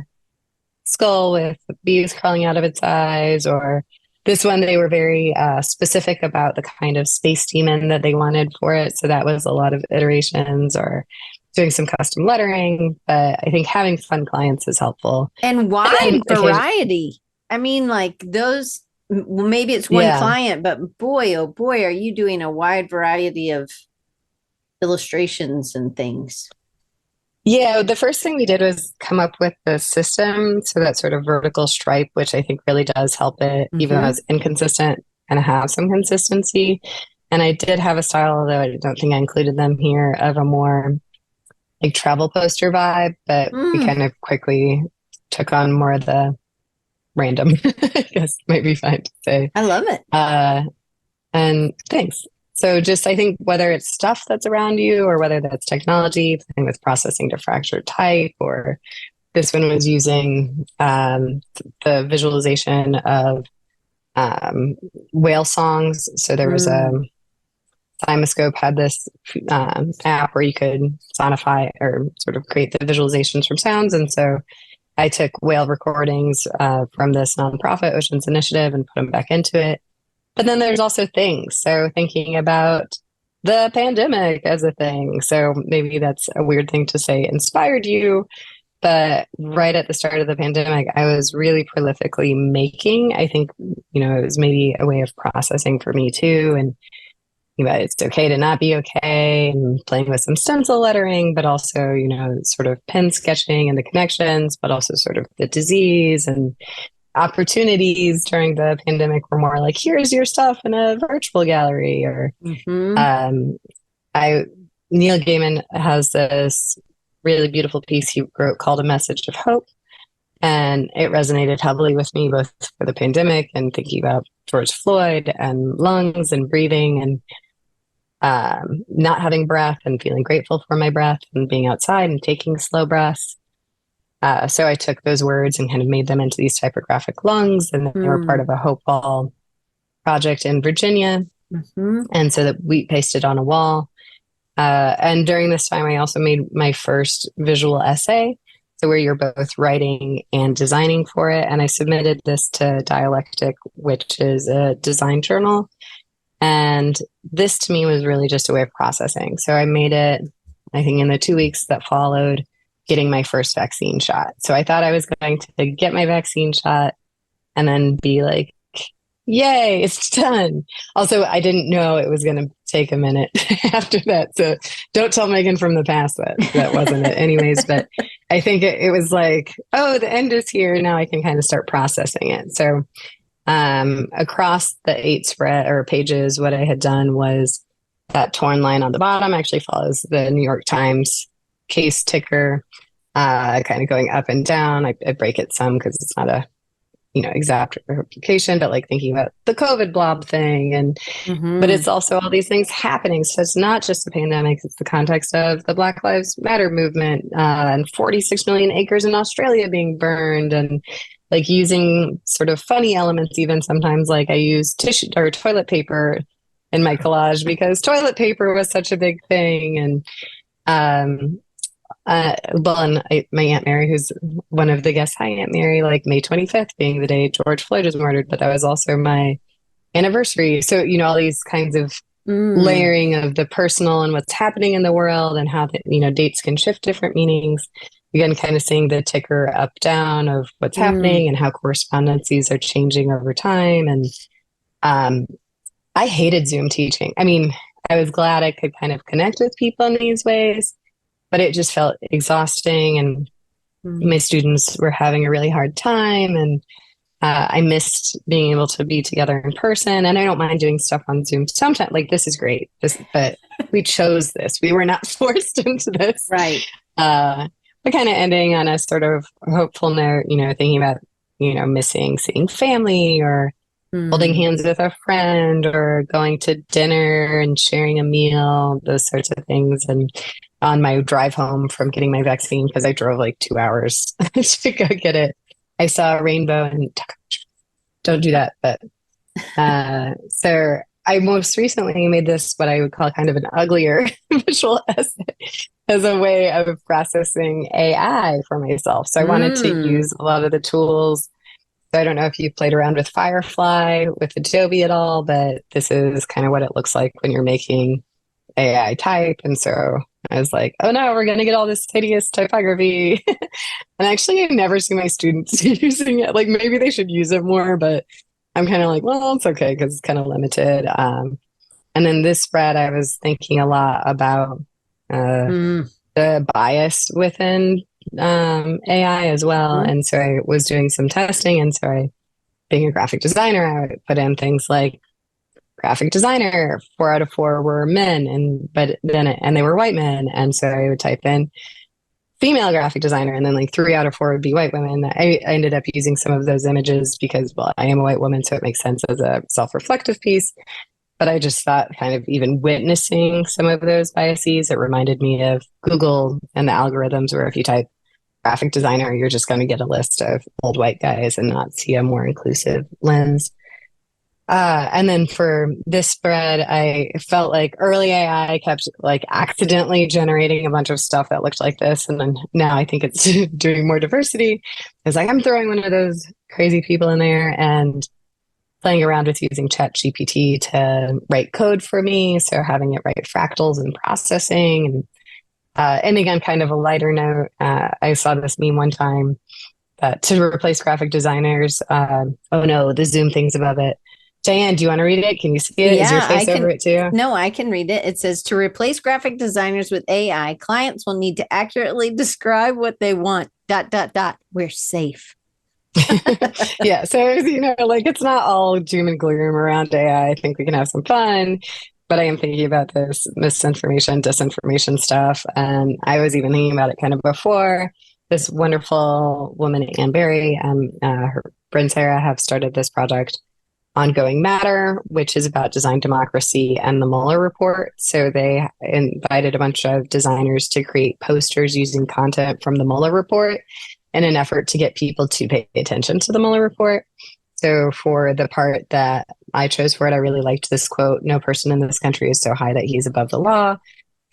Speaker 2: skull with bees crawling out of its eyes, or this one they were very specific about the kind of space demon that they wanted for it. So that was a lot of iterations, or doing some custom lettering. But I think having fun clients is helpful.
Speaker 1: And wide variety. I mean, like those, maybe it's one client, but boy, oh boy, are you doing a wide variety of illustrations and things.
Speaker 2: Yeah, the first thing we did was come up with the system. So that sort of vertical stripe, which I think really does help it, even though it's inconsistent, and have some consistency. And I did have a style, although I don't think I included them here, of a more like travel poster vibe, but we kind of quickly took on more of the random, I guess might be fine to say.
Speaker 1: I love it.
Speaker 2: And thanks. So just, I think whether it's stuff that's around you or whether that's technology, playing with processing to fracture type, or this one was using the visualization of whale songs. So there was a Thymascope had this app where you could sonify or sort of create the visualizations from sounds. And so I took whale recordings from this nonprofit Oceans Initiative and put them back into it. But then there's also things. So thinking about the pandemic as a thing. So maybe that's a weird thing to say inspired you. But right at the start of the pandemic, I was really prolifically making. I think, it was maybe a way of processing for me too. And it's okay to not be okay, and playing with some stencil lettering, but also, sort of pen sketching and the connections, but also sort of the disease and opportunities during the pandemic were more like, here's your stuff in a virtual gallery. Or Neil Gaiman has this really beautiful piece he wrote called A Message of Hope. And it resonated heavily with me, both for the pandemic and thinking about George Floyd and lungs and breathing and not having breath and feeling grateful for my breath and being outside and taking slow breaths. So I took those words and kind of made them into these typographic lungs, and they were part of a Hope Wall project in Virginia. And so that we pasted on a wall. And during this time, I also made my first visual essay. So where you're both writing and designing for it. And I submitted this to Dialectic, which is a design journal. And this to me was really just a way of processing. So I made it, I think in the 2 weeks that followed, getting my first vaccine shot. So I thought I was going to get my vaccine shot and then be like, yay, it's done. Also, I didn't know it was going to take a minute after that. So don't tell Meaghan from the past that that wasn't it anyways. But I think it was like, oh, the end is here. Now I can kind of start processing it. So across the 8 spread or pages, what I had done was that torn line on the bottom actually follows the New York Times case ticker, kind of going up and down. I break it some because it's not a exact replication, but like thinking about the COVID blob thing. And but it's also all these things happening. So it's not just the pandemic, it's the context of the Black Lives Matter movement, and 46 million acres in Australia being burned, and like using sort of funny elements, even sometimes. Like I use tissue or toilet paper in my collage because toilet paper was such a big thing. And my Aunt Mary, who's one of the guests, hi Aunt Mary, like May 25th being the day George Floyd was murdered, but that was also my anniversary. So, all these kinds of layering of the personal and what's happening in the world, and how dates can shift different meanings. Again, kind of seeing the ticker up down of what's happening and how correspondences are changing over time. And I hated Zoom teaching. I mean, I was glad I could kind of connect with people in these ways, but it just felt exhausting and my students were having a really hard time. And I missed being able to be together in person. And I don't mind doing stuff on Zoom sometimes. Like, this is great. But we chose this. We were not forced into this.
Speaker 1: Right.
Speaker 2: But kind of ending on a sort of hopeful note, thinking about, missing seeing family or holding hands with a friend or going to dinner and sharing a meal, those sorts of things. And on my drive home from getting my vaccine, because I drove like 2 hours to go get it, I saw a rainbow and don't do that. But so I most recently made this, what I would call kind of an uglier visual essay as a way of processing AI for myself. So I wanted to use a lot of the tools. So I don't know if you've played around with Firefly, with Adobe at all, but this is kind of what it looks like when you're making AI type. And so I was like, oh no, we're going to get all this hideous typography. And actually, I never see my students using it. Like, maybe they should use it more, but I'm kind of like, well, it's okay because it's kind of limited. And then this spread, I was thinking a lot about the bias within AI as well. And so I was doing some testing. And so being a graphic designer, I would put in things like graphic designer, 4 out of 4 were men, and they were white men. And so I would type in female graphic designer, and then like 3 out of 4 would be white women. I ended up using some of those images because, well, I am a white woman, so it makes sense as a self-reflective piece. But I just thought, kind of even witnessing some of those biases, it reminded me of Google and the algorithms where if you type graphic designer, you're just going to get a list of old white guys and not see a more inclusive lens. And then for this spread, I felt like early AI kept like accidentally generating a bunch of stuff that looked like this. And then now I think it's doing more diversity. It's like I'm throwing one of those crazy people in there and playing around with using ChatGPT to write code for me. So having it write fractals and processing. And again, kind of a lighter note, I saw this meme one time that to replace graphic designers, oh no, the Zoom thing's above it. Diane, do you want to read it? Can you see it?
Speaker 1: Yeah,
Speaker 2: is your face over it too?
Speaker 1: No, I can read it. It says, to replace graphic designers with AI, clients will need to accurately describe what they want. ... We're safe.
Speaker 2: Yeah. So, like, it's not all doom and gloom around AI. I think we can have some fun, but I am thinking about this misinformation, disinformation stuff. And I was even thinking about it kind of before. This wonderful woman, Anne Berry, and her friend Sarah have started this project, Ongoing Matter, which is about design democracy and the Mueller report. So they invited a bunch of designers to create posters using content from the Mueller report in an effort to get people to pay attention to the Mueller report. So for the part that I chose for it, I really liked this quote: "No person in this country is so high that he's above the law,"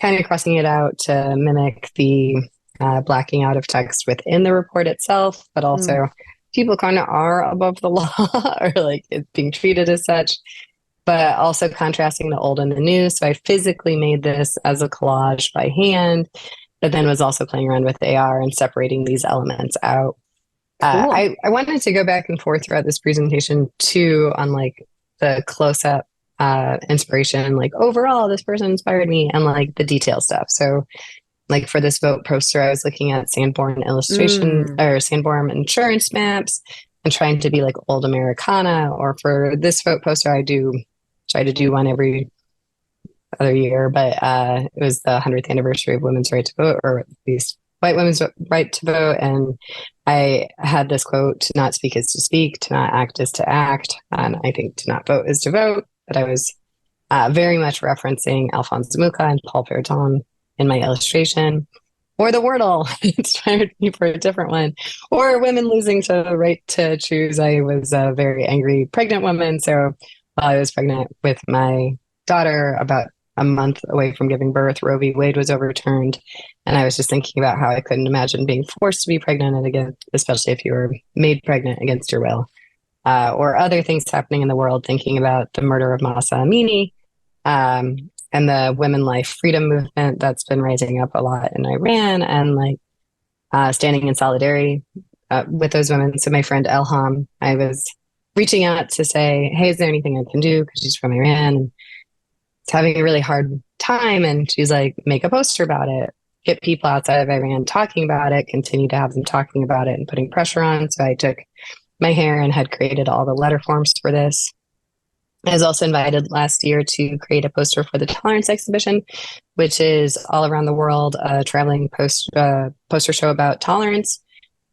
Speaker 2: kind of crossing it out to mimic the blacking out of text within the report itself, but also people kind of are above the law or like it's being treated as such, but also contrasting the old and the new. So I physically made this as a collage by hand, but then was also playing around with AR and separating these elements out. Cool. I wanted to go back and forth throughout this presentation too on like the close-up inspiration, like overall this person inspired me, and like the detail stuff. So like for this vote poster, I was looking at Sanborn illustration or Sanborn insurance maps and trying to be like old Americana. Or for this vote poster, I do try to do one every other year, but it was the 100th anniversary of women's right to vote, or at least white women's right to vote. And I had this quote: "To not speak is to speak, to not act is to act." And I think to not vote is to vote. But I was very much referencing Alphonse Mucha and Paul Perdon in my illustration, or the Wordle inspired me for a different one, or women losing to the right to choose. I was a very angry pregnant woman. So while I was pregnant with my daughter, about a month away from giving birth, Roe v. Wade was overturned. And I was just thinking about how I couldn't imagine being forced to be pregnant, and again, especially if you were made pregnant against your will, or other things happening in the world, thinking about the murder of Mahsa Amini, and the women life freedom movement that's been rising up a lot in Iran, and like standing in solidarity with those women. So my friend Elham, I was reaching out to say, hey, is there anything I can do? Because she's from Iran and it's having a really hard time. And she's like, make a poster about it, get people outside of Iran talking about it, continue to have them talking about it and putting pressure on. So I took my hair and had created all the letter forms for this. I was also invited last year to create a poster for the Tolerance exhibition, which is all around the world, a traveling poster show about tolerance.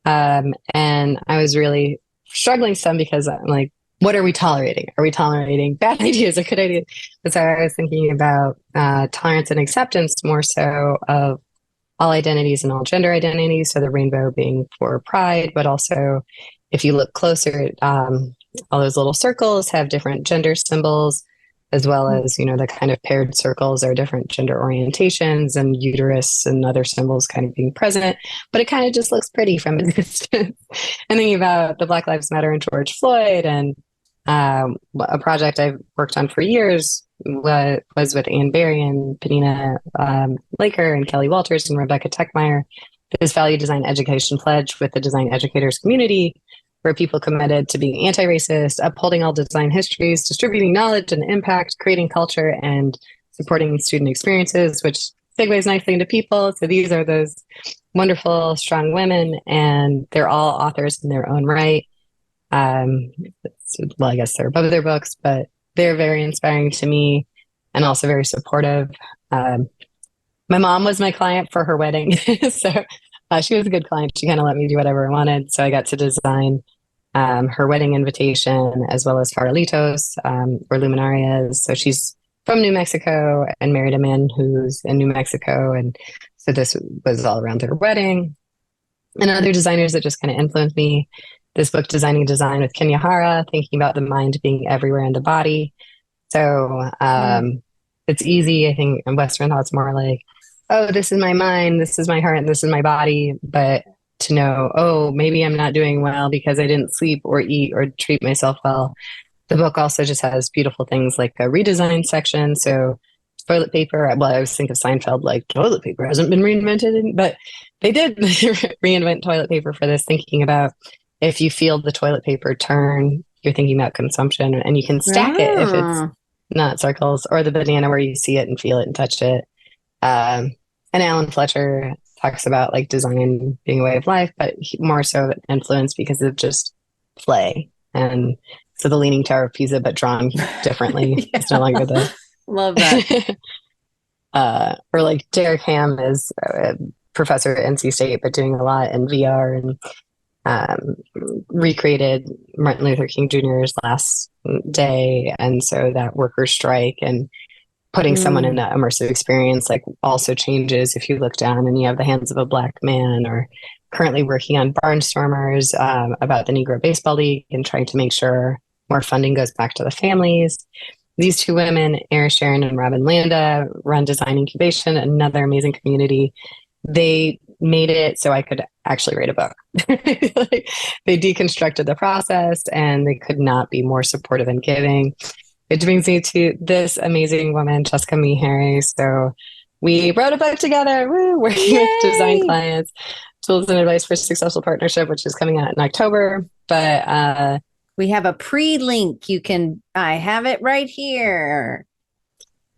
Speaker 2: And I was really struggling some because I'm like, what are we tolerating? Are we tolerating bad ideas or good ideas? And so I was thinking about tolerance and acceptance more so of all identities and all gender identities. So the rainbow being for pride, but also if you look closer, all those little circles have different gender symbols, as well as, you know, the kind of paired circles are different gender orientations and uterus and other symbols kind of being present, but it kind of just looks pretty from a distance. And thinking about the Black Lives Matter and George Floyd, and a project I've worked on for years was with Anne Berry and Penina Laker and Kelly Walters and Rebecca Techmeyer, this value design education pledge with the design educators community, where people committed to being anti-racist, upholding all design histories, distributing knowledge and impact, creating culture, and supporting student experiences, which segues nicely into people. So these are those wonderful, strong women, and they're all authors in their own right. Well, I guess they're above their books, but they're very inspiring to me and also very supportive. My mom was my client for her wedding. So she was a good client. She kind of let me do whatever I wanted. So I got to design her wedding invitation, as well as Farolitos or Luminarias. So she's from New Mexico and married a man who's in New Mexico. And so this was all around their wedding. And other designers that just kind of influenced me. This book, Designing Design with Kenya Hara, thinking about the mind being everywhere in the body. So it's easy, I think, in Western thought, it's more like, oh, this is my mind, this is my heart, and this is my body. But to know, oh, maybe I'm not doing well because I didn't sleep or eat or treat myself well. The book also just has beautiful things like a redesign section. So toilet paper, well, I always think of Seinfeld, like toilet paper hasn't been reinvented, but they did reinvent toilet paper for this, thinking about if you feel the toilet paper turn, you're thinking about consumption, and you can stack it if it's not circles, or the banana where you see it and feel it and touch it. And Alan Fletcher talks about like design being a way of life, but more so influence because of just play. And so the Leaning Tower of Pisa, but drawn differently. Yeah. It's no longer the
Speaker 1: love that.
Speaker 2: Or like Derek Ham is a professor at NC State, but doing a lot in VR and recreated Martin Luther King Jr.'s last day. And so that workers' strike and putting someone in that immersive experience like also changes if you look down and you have the hands of a Black man, or currently working on Barnstormers about the Negro Baseball League and trying to make sure more funding goes back to the families. These two women, Erin Sharon and Robin Landa, run Design Incubation, another amazing community. They made it so I could actually write a book. Like, they deconstructed the process and they could not be more supportive and giving. It brings me to this amazing woman, Jessica Meaghan. So we wrote a book together, working with design clients, tools and advice for successful partnership, which is coming out in October. But
Speaker 1: we have a pre-link. I have it right here.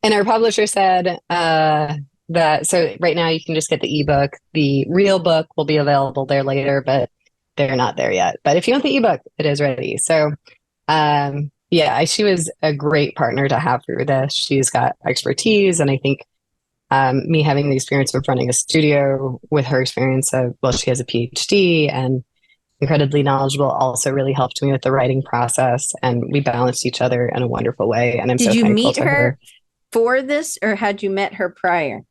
Speaker 2: And our publisher said that, so right now you can just get the ebook. The real book will be available there later, but they're not there yet. But if you want the ebook, it is ready. So yeah, she was a great partner to have through this. She's got expertise. And I think me having the experience of running a studio with her experience of, well, she has a PhD and incredibly knowledgeable, also really helped me with the writing process. And we balanced each other in a wonderful way. And I'm
Speaker 1: Did
Speaker 2: so
Speaker 1: you
Speaker 2: thankful
Speaker 1: meet
Speaker 2: to
Speaker 1: her for this, or had you met her prior?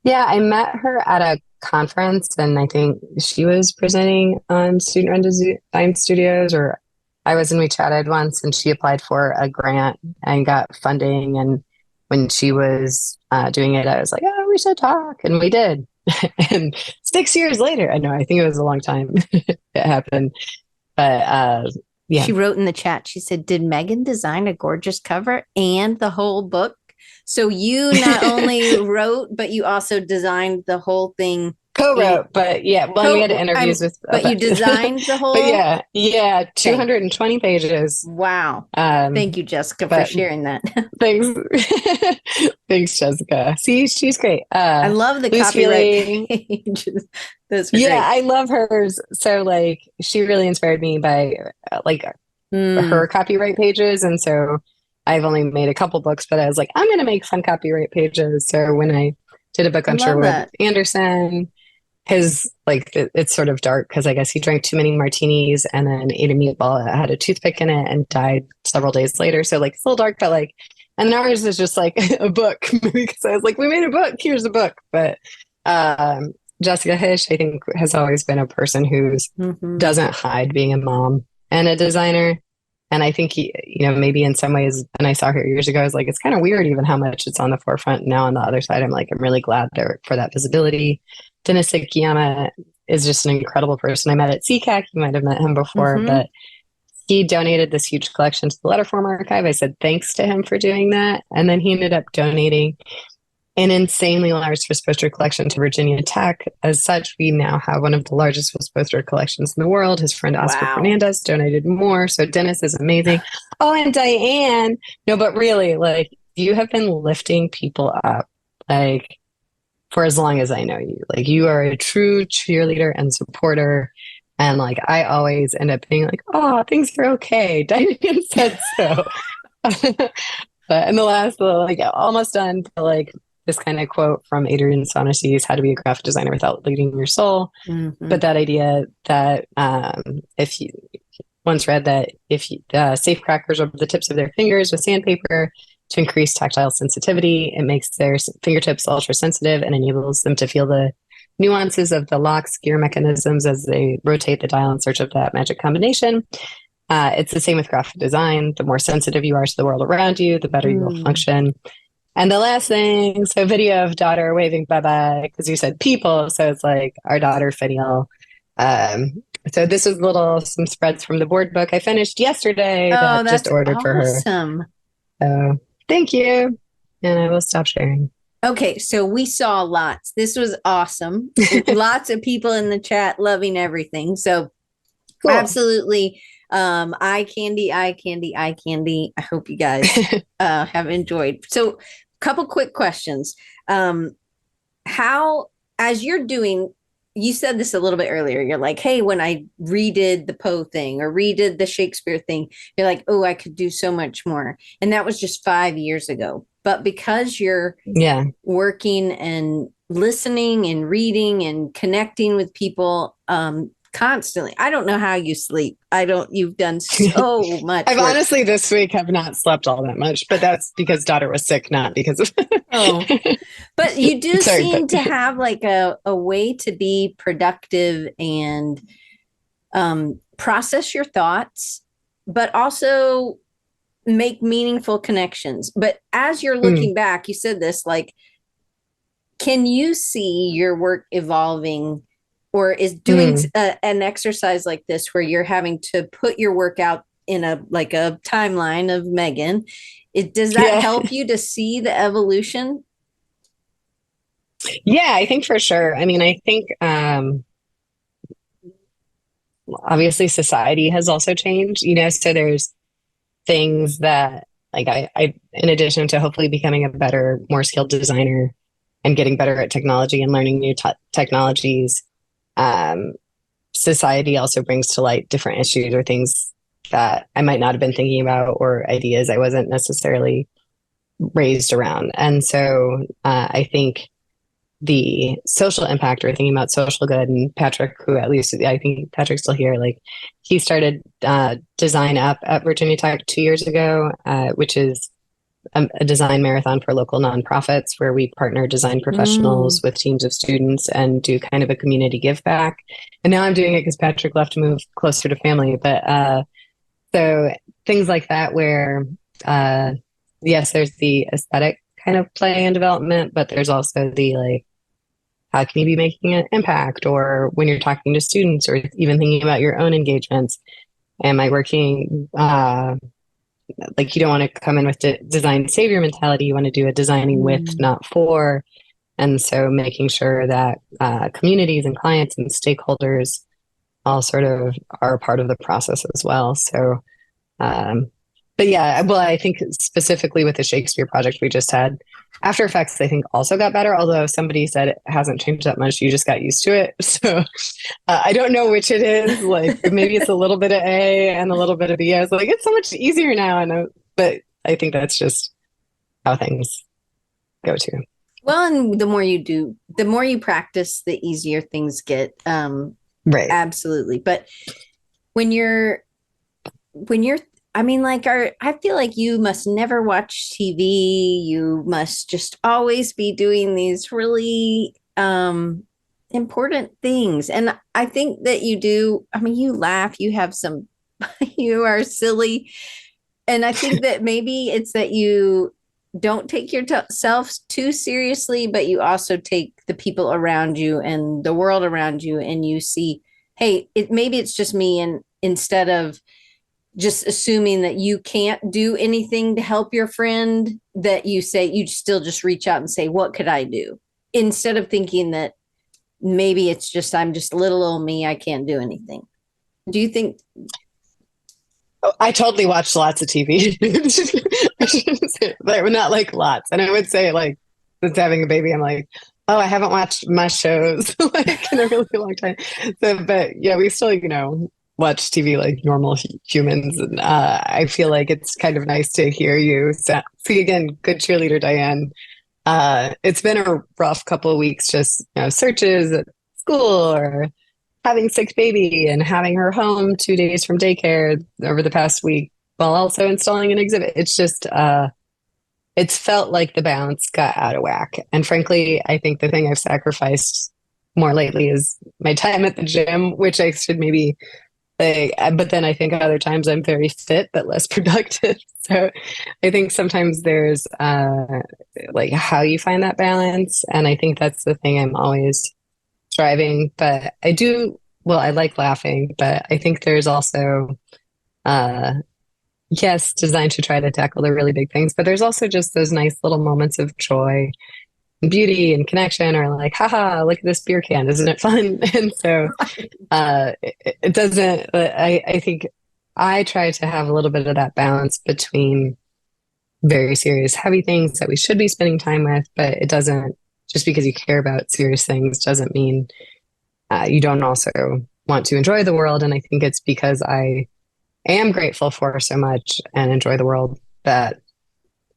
Speaker 2: Yeah, I met her at a conference, and I think she was presenting on student-run design studios, or I was, and we chatted once, and she applied for a grant and got funding. And when she was doing it, I was like, oh, we should talk. And we did. And 6 years later, I know, I think it was a long time it happened. But yeah.
Speaker 1: She wrote in the chat, she said, did Meaghan design a gorgeous cover and the whole book? So you not only wrote, but you also designed the whole thing
Speaker 2: Co-wrote, but yeah, when we had interviews with,
Speaker 1: but you designed the whole.
Speaker 2: But yeah, 220 pages.
Speaker 1: Wow. Thank you, Jessica, for sharing that.
Speaker 2: Thanks, thanks, Jessica. See, she's great.
Speaker 1: I love the copyright pages. Those are great.
Speaker 2: I love hers. So like, she really inspired me by her copyright pages, and so I've only made a couple books, but I was like, I'm going to make fun copyright pages. So when I did a book on Sherwood Anderson, his it's sort of dark because I guess he drank too many martinis and then ate a meatball that had a toothpick in it and died several days later. So like it's a little dark, but like, and then ours is just like a book because I was like, we made a book. Here's a book. But Jessica Hish, I think, has always been a person who doesn't hide being a mom and a designer. And I think maybe in some ways, and I saw her years ago, I was like, it's kind of weird even how much it's on the forefront. Now on the other side, I'm really glad there for that visibility. Dennis Ikiyama is just an incredible person. I met at CCAC. You might have met him before, but he donated this huge collection to the Letterform Archive. I said thanks to him for doing that. And then he ended up donating an insanely large Swiss poster collection to Virginia Tech. As such, we now have one of the largest Swiss poster collections in the world. His friend Oscar Fernandez donated more. So Dennis is amazing. Oh, and Diane. No, but really, like, you have been lifting people up, like, for as long as I know you. Like, you are a true cheerleader and supporter. And like, I always end up being like, oh, things are okay. Diane said so. But in the last, almost done, but like, this kind of quote from Adrian Sonasy's How to Be a Graphic Designer Without Leading Your Soul. But that idea that if you once read that if safe crackers rub the tips of their fingers with sandpaper to increase tactile sensitivity, it makes their fingertips ultra sensitive and enables them to feel the nuances of the locks, gear mechanisms as they rotate the dial in search of that magic combination. It's the same with graphic design. The more sensitive you are to the world around you, the better you will function. And the last thing, so video of daughter waving bye-bye, because you said people, so it's like our daughter, Finial. So this is some spreads from the board book I finished yesterday that just ordered for her.
Speaker 1: Awesome.
Speaker 2: So thank you. And I will stop sharing.
Speaker 1: Okay, so we saw lots. This was awesome. Lots of people in the chat loving everything. So cool. Absolutely. Eye candy. I hope you guys have enjoyed. So couple quick questions. How, as you're doing, you said this a little bit earlier, you're like, hey, when I redid the Poe thing or redid the Shakespeare thing, you're like, oh, I could do so much more. And that was just 5 years ago. But because you're working and listening and reading and connecting with people constantly, I don't know how you sleep. You've done so much.
Speaker 2: I've honestly this week have not slept all that much, but that's because daughter was sick, not because of
Speaker 1: But you do seem to have like a way to be productive and process your thoughts, but also make meaningful connections. But as you're looking back, you said this, like, can you see your work evolving, or is doing an exercise like this where you're having to put your work out in a timeline of Meaghan? Does that help you to see the evolution?
Speaker 2: Yeah, I think for sure. I mean, I think obviously society has also changed, so there's things that like I in addition to hopefully becoming a better, more skilled designer and getting better at technology and learning new technologies, society also brings to light different issues or things that I might not have been thinking about or ideas I wasn't necessarily raised around. And so I think the social impact or thinking about social good, and Patrick, who at least I think Patrick's still here, like he started Design Up at Virginia Tech 2 years ago, which is a design marathon for local nonprofits where we partner design professionals with teams of students and do kind of a community give back. And now I'm doing it because Patrick left to move closer to family. But so things like that where, yes, there's the aesthetic kind of play and development, but there's also the like, how can you be making an impact? Or when you're talking to students or even thinking about your own engagements, am I working, like you don't want to come in with design savior mentality. You want to do a designing with, not for. And so making sure that communities and clients and stakeholders all sort of are a part of the process as well. So, but yeah, well, I think specifically with the Shakespeare project we just had, After Effects, I think also got better, although somebody said it hasn't changed that much. You just got used to it. So I don't know which it is. Like maybe it's a little bit of A and a little bit of B. I was like, it's so much easier now. But I think that's just how things go to.
Speaker 1: Well, and the more you do, the more you practice, the easier things get.
Speaker 2: Right.
Speaker 1: Absolutely. But when you're, I mean, like I feel like you must never watch TV. You must just always be doing these really important things. And I think that you do. I mean, you laugh, you have some, you are silly. And I think that maybe it's that you don't take yourself too seriously, but you also take the people around you and the world around you, and you see, hey, maybe it's just me. And instead of just assuming that you can't do anything to help your friend, that you say, you still just reach out and say, what could I do? Instead of thinking that maybe it's just, I'm just little old me, I can't do anything. Do you think?
Speaker 2: I totally watched lots of TV. But not like lots. And I would say like, since having a baby, I'm like, oh, I haven't watched my shows like in a really long time. So, but yeah, we still, watch TV like normal humans. And I feel like it's kind of nice to hear you see again, good cheerleader, Diane. It's been a rough couple of weeks, just, searches at school or having sick baby and having her home 2 days from daycare over the past week while also installing an exhibit. It's just, it's felt like the balance got out of whack. And frankly, I think the thing I've sacrificed more lately is my time at the gym, which I should maybe but then I think other times I'm very fit but less productive. So I think sometimes there's like how you find that balance. And I think that's the thing I'm always striving. But I like laughing, but I think there's also, yes, designed to try to tackle the really big things, but there's also just those nice little moments of joy and beauty and connection, or like, haha, look at this beer can, isn't it fun? And so it doesn't, I think I try to have a little bit of that balance between very serious, heavy things that we should be spending time with, but it doesn't, just because you care about serious things doesn't mean you don't also want to enjoy the world. And I think it's because I am grateful for so much and enjoy the world that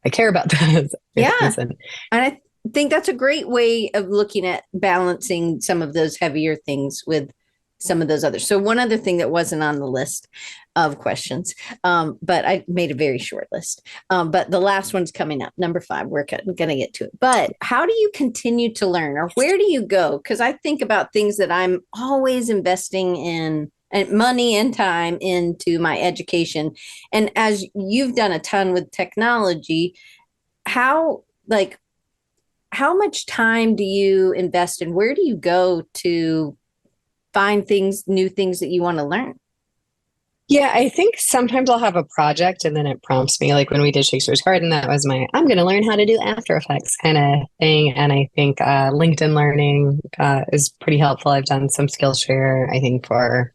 Speaker 2: I care about that.
Speaker 1: Yeah. And I think that's a great way of looking at balancing some of those heavier things with some of those others. So one other thing that wasn't on the list of questions, but I made a very short list. But the last one's coming up, number 5. We're going to get to it. But how do you continue to learn, or where do you go? Because I think about things that I'm always investing in, and money and time into my education. And as you've done a ton with technology, how much time do you invest in? Where do you go to find new things that you want to learn?
Speaker 2: Yeah, I think sometimes I'll have a project and then it prompts me. Like when we did Shakespeare's Garden, that was I'm going to learn how to do After Effects kind of thing. And I think LinkedIn Learning is pretty helpful. I've done some Skillshare, I think, for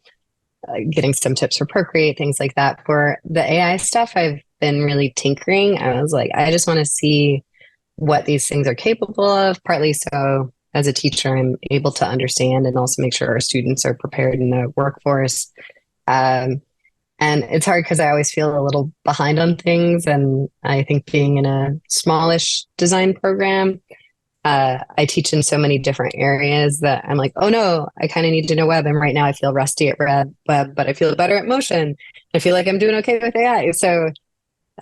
Speaker 2: getting some tips for Procreate, things like that. For the AI stuff, I've been really tinkering. I was like, I just want to see what these things are capable of, partly so as a teacher, I'm able to understand and also make sure our students are prepared in the workforce. And it's hard because I always feel a little behind on things. And I think being in a smallish design program, I teach in so many different areas that I'm like, oh no, I kind of need to know web. And right now I feel rusty at web, but I feel better at motion. I feel like I'm doing okay with AI. So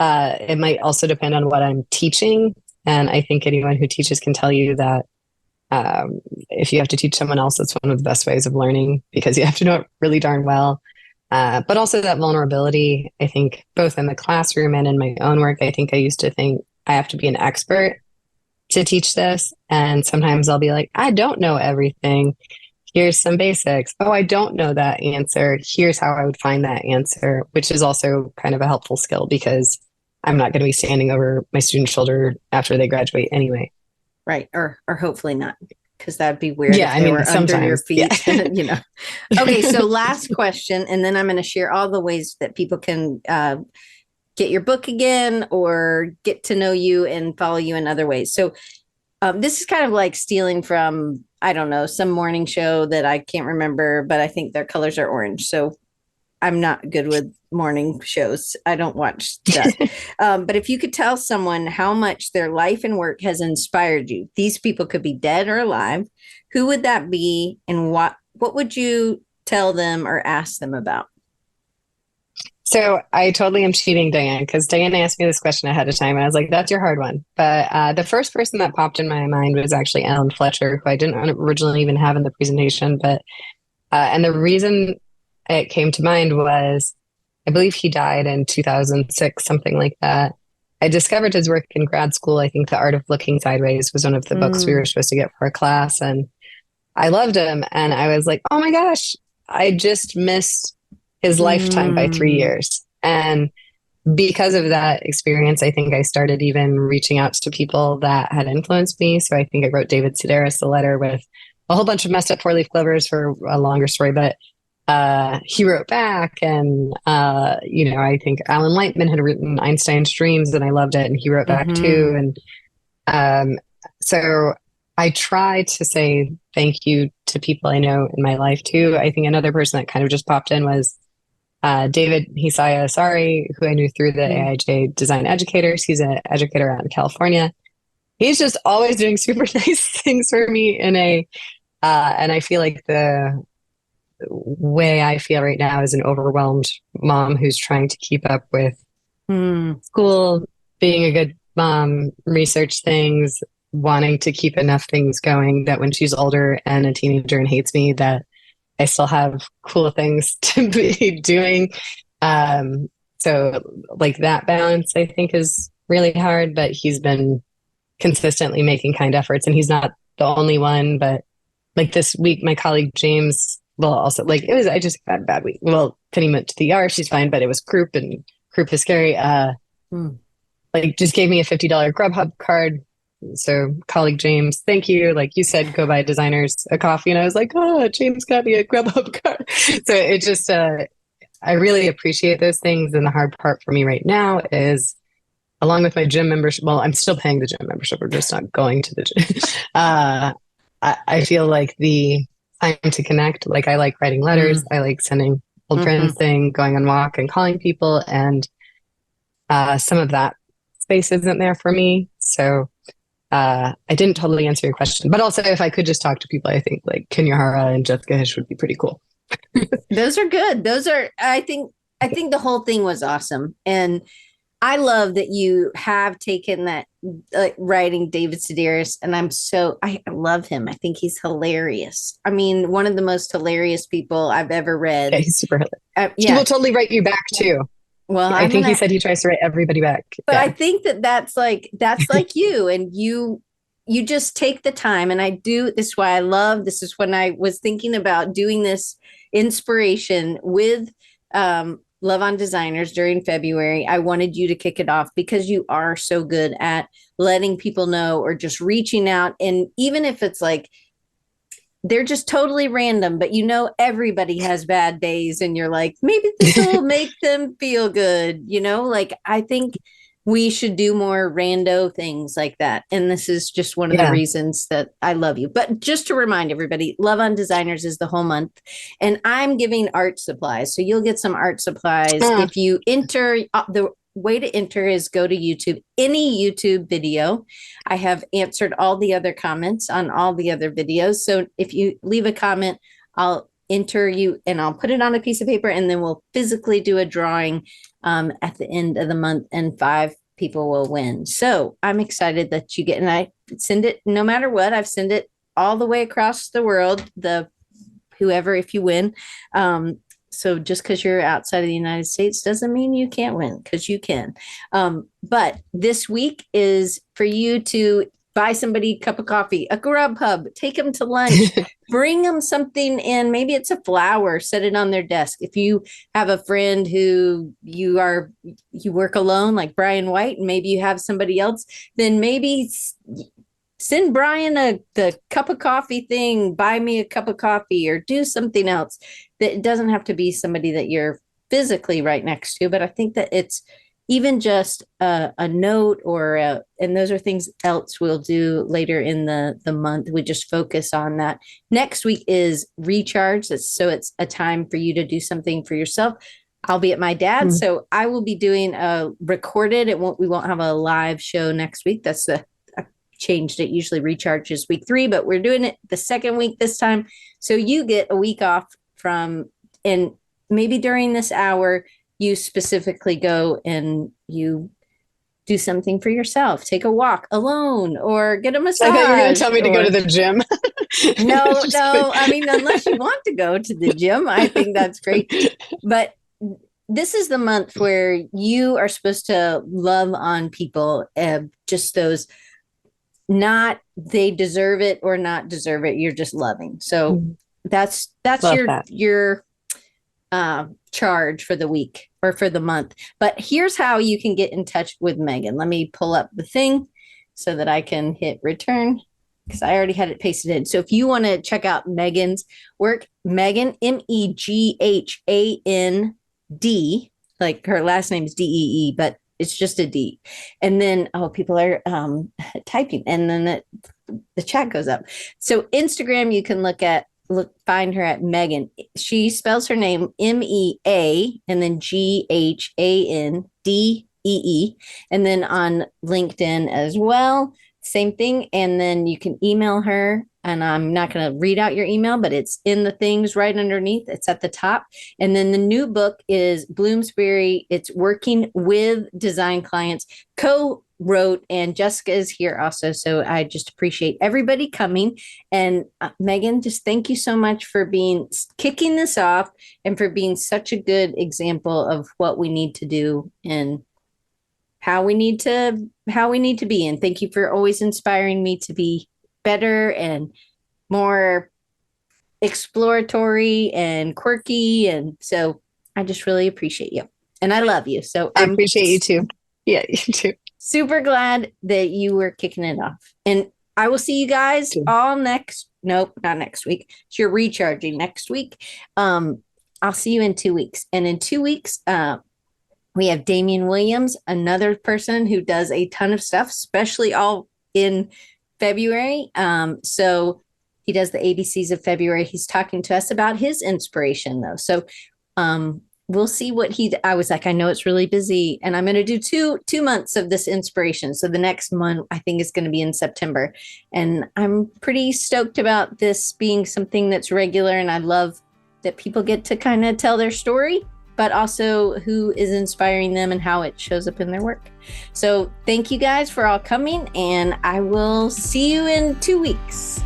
Speaker 2: it might also depend on what I'm teaching. And I think anyone who teaches can tell you that if you have to teach someone else, it's one of the best ways of learning, because you have to know it really darn well. But also that vulnerability, I think, both in the classroom and in my own work. I think I used to think I have to be an expert to teach this. And sometimes I'll be like, I don't know everything. Here's some basics. Oh, I don't know that answer. Here's how I would find that answer, which is also kind of a helpful skill because I'm not going to be standing over my student's shoulder after they graduate anyway.
Speaker 1: Right. Or hopefully not, because that'd be weird
Speaker 2: Yeah,
Speaker 1: if
Speaker 2: I
Speaker 1: they
Speaker 2: mean,
Speaker 1: were under your
Speaker 2: sometimes. Yeah.
Speaker 1: feet, you know. Okay, so last question, and then I'm going to share all the ways that people can get your book again or get to know you and follow you in other ways. So this is kind of like stealing from, I don't know, some morning show that I can't remember, but I think their colors are orange. So I'm not good with morning shows. I don't watch that. But if you could tell someone how much their life and work has inspired you, these people could be dead or alive. Who would that be, and what would you tell them or ask them about?
Speaker 2: So I totally am cheating Diane because Diane asked me this question ahead of time, and I was like, "That's your hard one." But the first person that popped in my mind was actually Alan Fletcher, who I didn't originally even have in the presentation. But and the reason it came to mind was, I believe he died in 2006, something like that. I discovered his work in grad school. I think The Art of Looking Sideways was one of the books we were supposed to get for a class, and I loved him. And I was like, "Oh my gosh, I just missed his lifetime by 3 years." And because of that experience, I think I started even reaching out to people that had influenced me. So I think I wrote David Sedaris a letter with a whole bunch of messed up four-leaf clovers for a longer story, but he wrote back. And, I think Alan Lightman had written Einstein's Dreams, and I loved it. And he wrote back too. And so I try to say thank you to people I know in my life too. I think another person that kind of just popped in was David Hisaya Asari, who I knew through the AIJ Design Educators. He's an educator out in California. He's just always doing super nice things for me and I feel like the way I feel right now is an overwhelmed mom who's trying to keep up with school, being a good mom, research things, wanting to keep enough things going that when she's older and a teenager and hates me, that I still have cool things to be doing. So like that balance, I think, is really hard, but he's been consistently making kind efforts, and he's not the only one. But like this week, my colleague James, well, also I just had a bad week. Well, Penny went to the ER, she's fine, but it was croup, and croup is scary. Like just gave me a $50 Grubhub card. So colleague James, thank you. Like you said, go buy designers a coffee. And I was like, oh, James got me a Grubhub card. So it just, I really appreciate those things. And the hard part for me right now is, along with my gym membership, well, I'm still paying the gym membership. We're just not going to the gym. I feel like the time to connect, like I like writing letters. I like sending old friends thing, going on walk and calling people. And some of that space isn't there for me. So I didn't totally answer your question, but also if I could just talk to people, I think like Kenya Hara and Jessica Hish would be pretty cool.
Speaker 1: Those are good. I think the whole thing was awesome. And I love that you have taken that writing David Sedaris, and I love him. I think he's hilarious. I mean, one of the most hilarious people I've ever read.
Speaker 2: Yeah, he's super hilarious. He will totally write you back too.
Speaker 1: Well,
Speaker 2: I think he said he tries to write everybody back.
Speaker 1: But I think that's like you, and you just take the time. And I do this is why I love this is when I was thinking about doing this inspiration with Love on Designers during February. I wanted you to kick it off because you are so good at letting people know or just reaching out. And even if it's like they're just totally random, but everybody has bad days, and you're like, maybe this will make them feel good. Like I think we should do more rando things like that. And this is just one of the reasons that I love you. But just to remind everybody, Love on Designers is the whole month, and I'm giving art supplies. So you'll get some art supplies if you enter. The way to enter is go to YouTube, any YouTube video. I have answered all the other comments on all the other videos. So if you leave a comment, I'll enter you and I'll put it on a piece of paper, and then we'll physically do a drawing at the end of the month, and 5 people will win. So I'm excited that you get, and I send it no matter what. I've sent it all the way across the world, whoever, if you win. So just because you're outside of the United States doesn't mean you can't win, because you can. But this week is for you to buy somebody a cup of coffee, a Grubhub, take them to lunch, bring them something in. Maybe it's a flower, set it on their desk. If you have a friend who you work alone, like Brian White, and maybe you have somebody else, then maybe send Brian the cup of coffee thing, buy me a cup of coffee, or do something else. That it doesn't have to be somebody that you're physically right next to, but I think that it's even just a note and those are things else we'll do later in the month. We just focus on that. Next week is recharge. So it's a time for you to do something for yourself. I'll be at my dad's, so I will be doing a recorded. We won't have a live show next week. I changed it. Usually recharge is week 3, but we're doing it the second week this time. So you get a week off and maybe during this hour, you specifically go and you do something for yourself. Take a walk alone or get a massage.
Speaker 2: I thought you were going to tell me to go to the gym.
Speaker 1: No. I mean, unless you want to go to the gym, I think that's great. But this is the month where you are supposed to love on people, just those not they deserve it or not deserve it. You're just loving. So that's your charge for the week or for the month. But here's how you can get in touch with Meaghan. Let me pull up the thing so that I can hit return because I already had it pasted in. So if you want to check out Meaghan's work, Meaghan, Meaghan D, like her last name is Dee, but it's just a D. And then, people are typing and then the chat goes up. So Instagram, you can find her at Meaghan. She spells her name MEA and then GHANDEE. And then on LinkedIn as well, same thing. And then you can email her. And I'm not going to read out your email, but it's in the things right underneath. It's at the top. And then the new book is Bloomsbury. It's Working with Design Clients, co-wrote, and Jessica is here also. So I just appreciate everybody coming. And Meaghan, just thank you so much for kicking this off and for being such a good example of what we need to do and how we need to be. And thank you for always inspiring me to be better and more exploratory and quirky. And so I just really appreciate you. And I love you. So
Speaker 2: I appreciate you too. Yeah, you too.
Speaker 1: Super glad that you were kicking it off. And I will see you guys not next week. You're recharging next week. I'll see you in 2 weeks. And in 2 weeks, we have Damian Williams, another person who does a ton of stuff, especially all in February. So he does the ABCs of February. He's talking to us about his inspiration though. So we'll see what I was like, I know it's really busy and I'm going to do two months of this inspiration. So the next month I think is going to be in September. And I'm pretty stoked about this being something that's regular. And I love that people get to kind of tell their story, but also who is inspiring them and how it shows up in their work. So thank you guys for all coming, and I will see you in 2 weeks.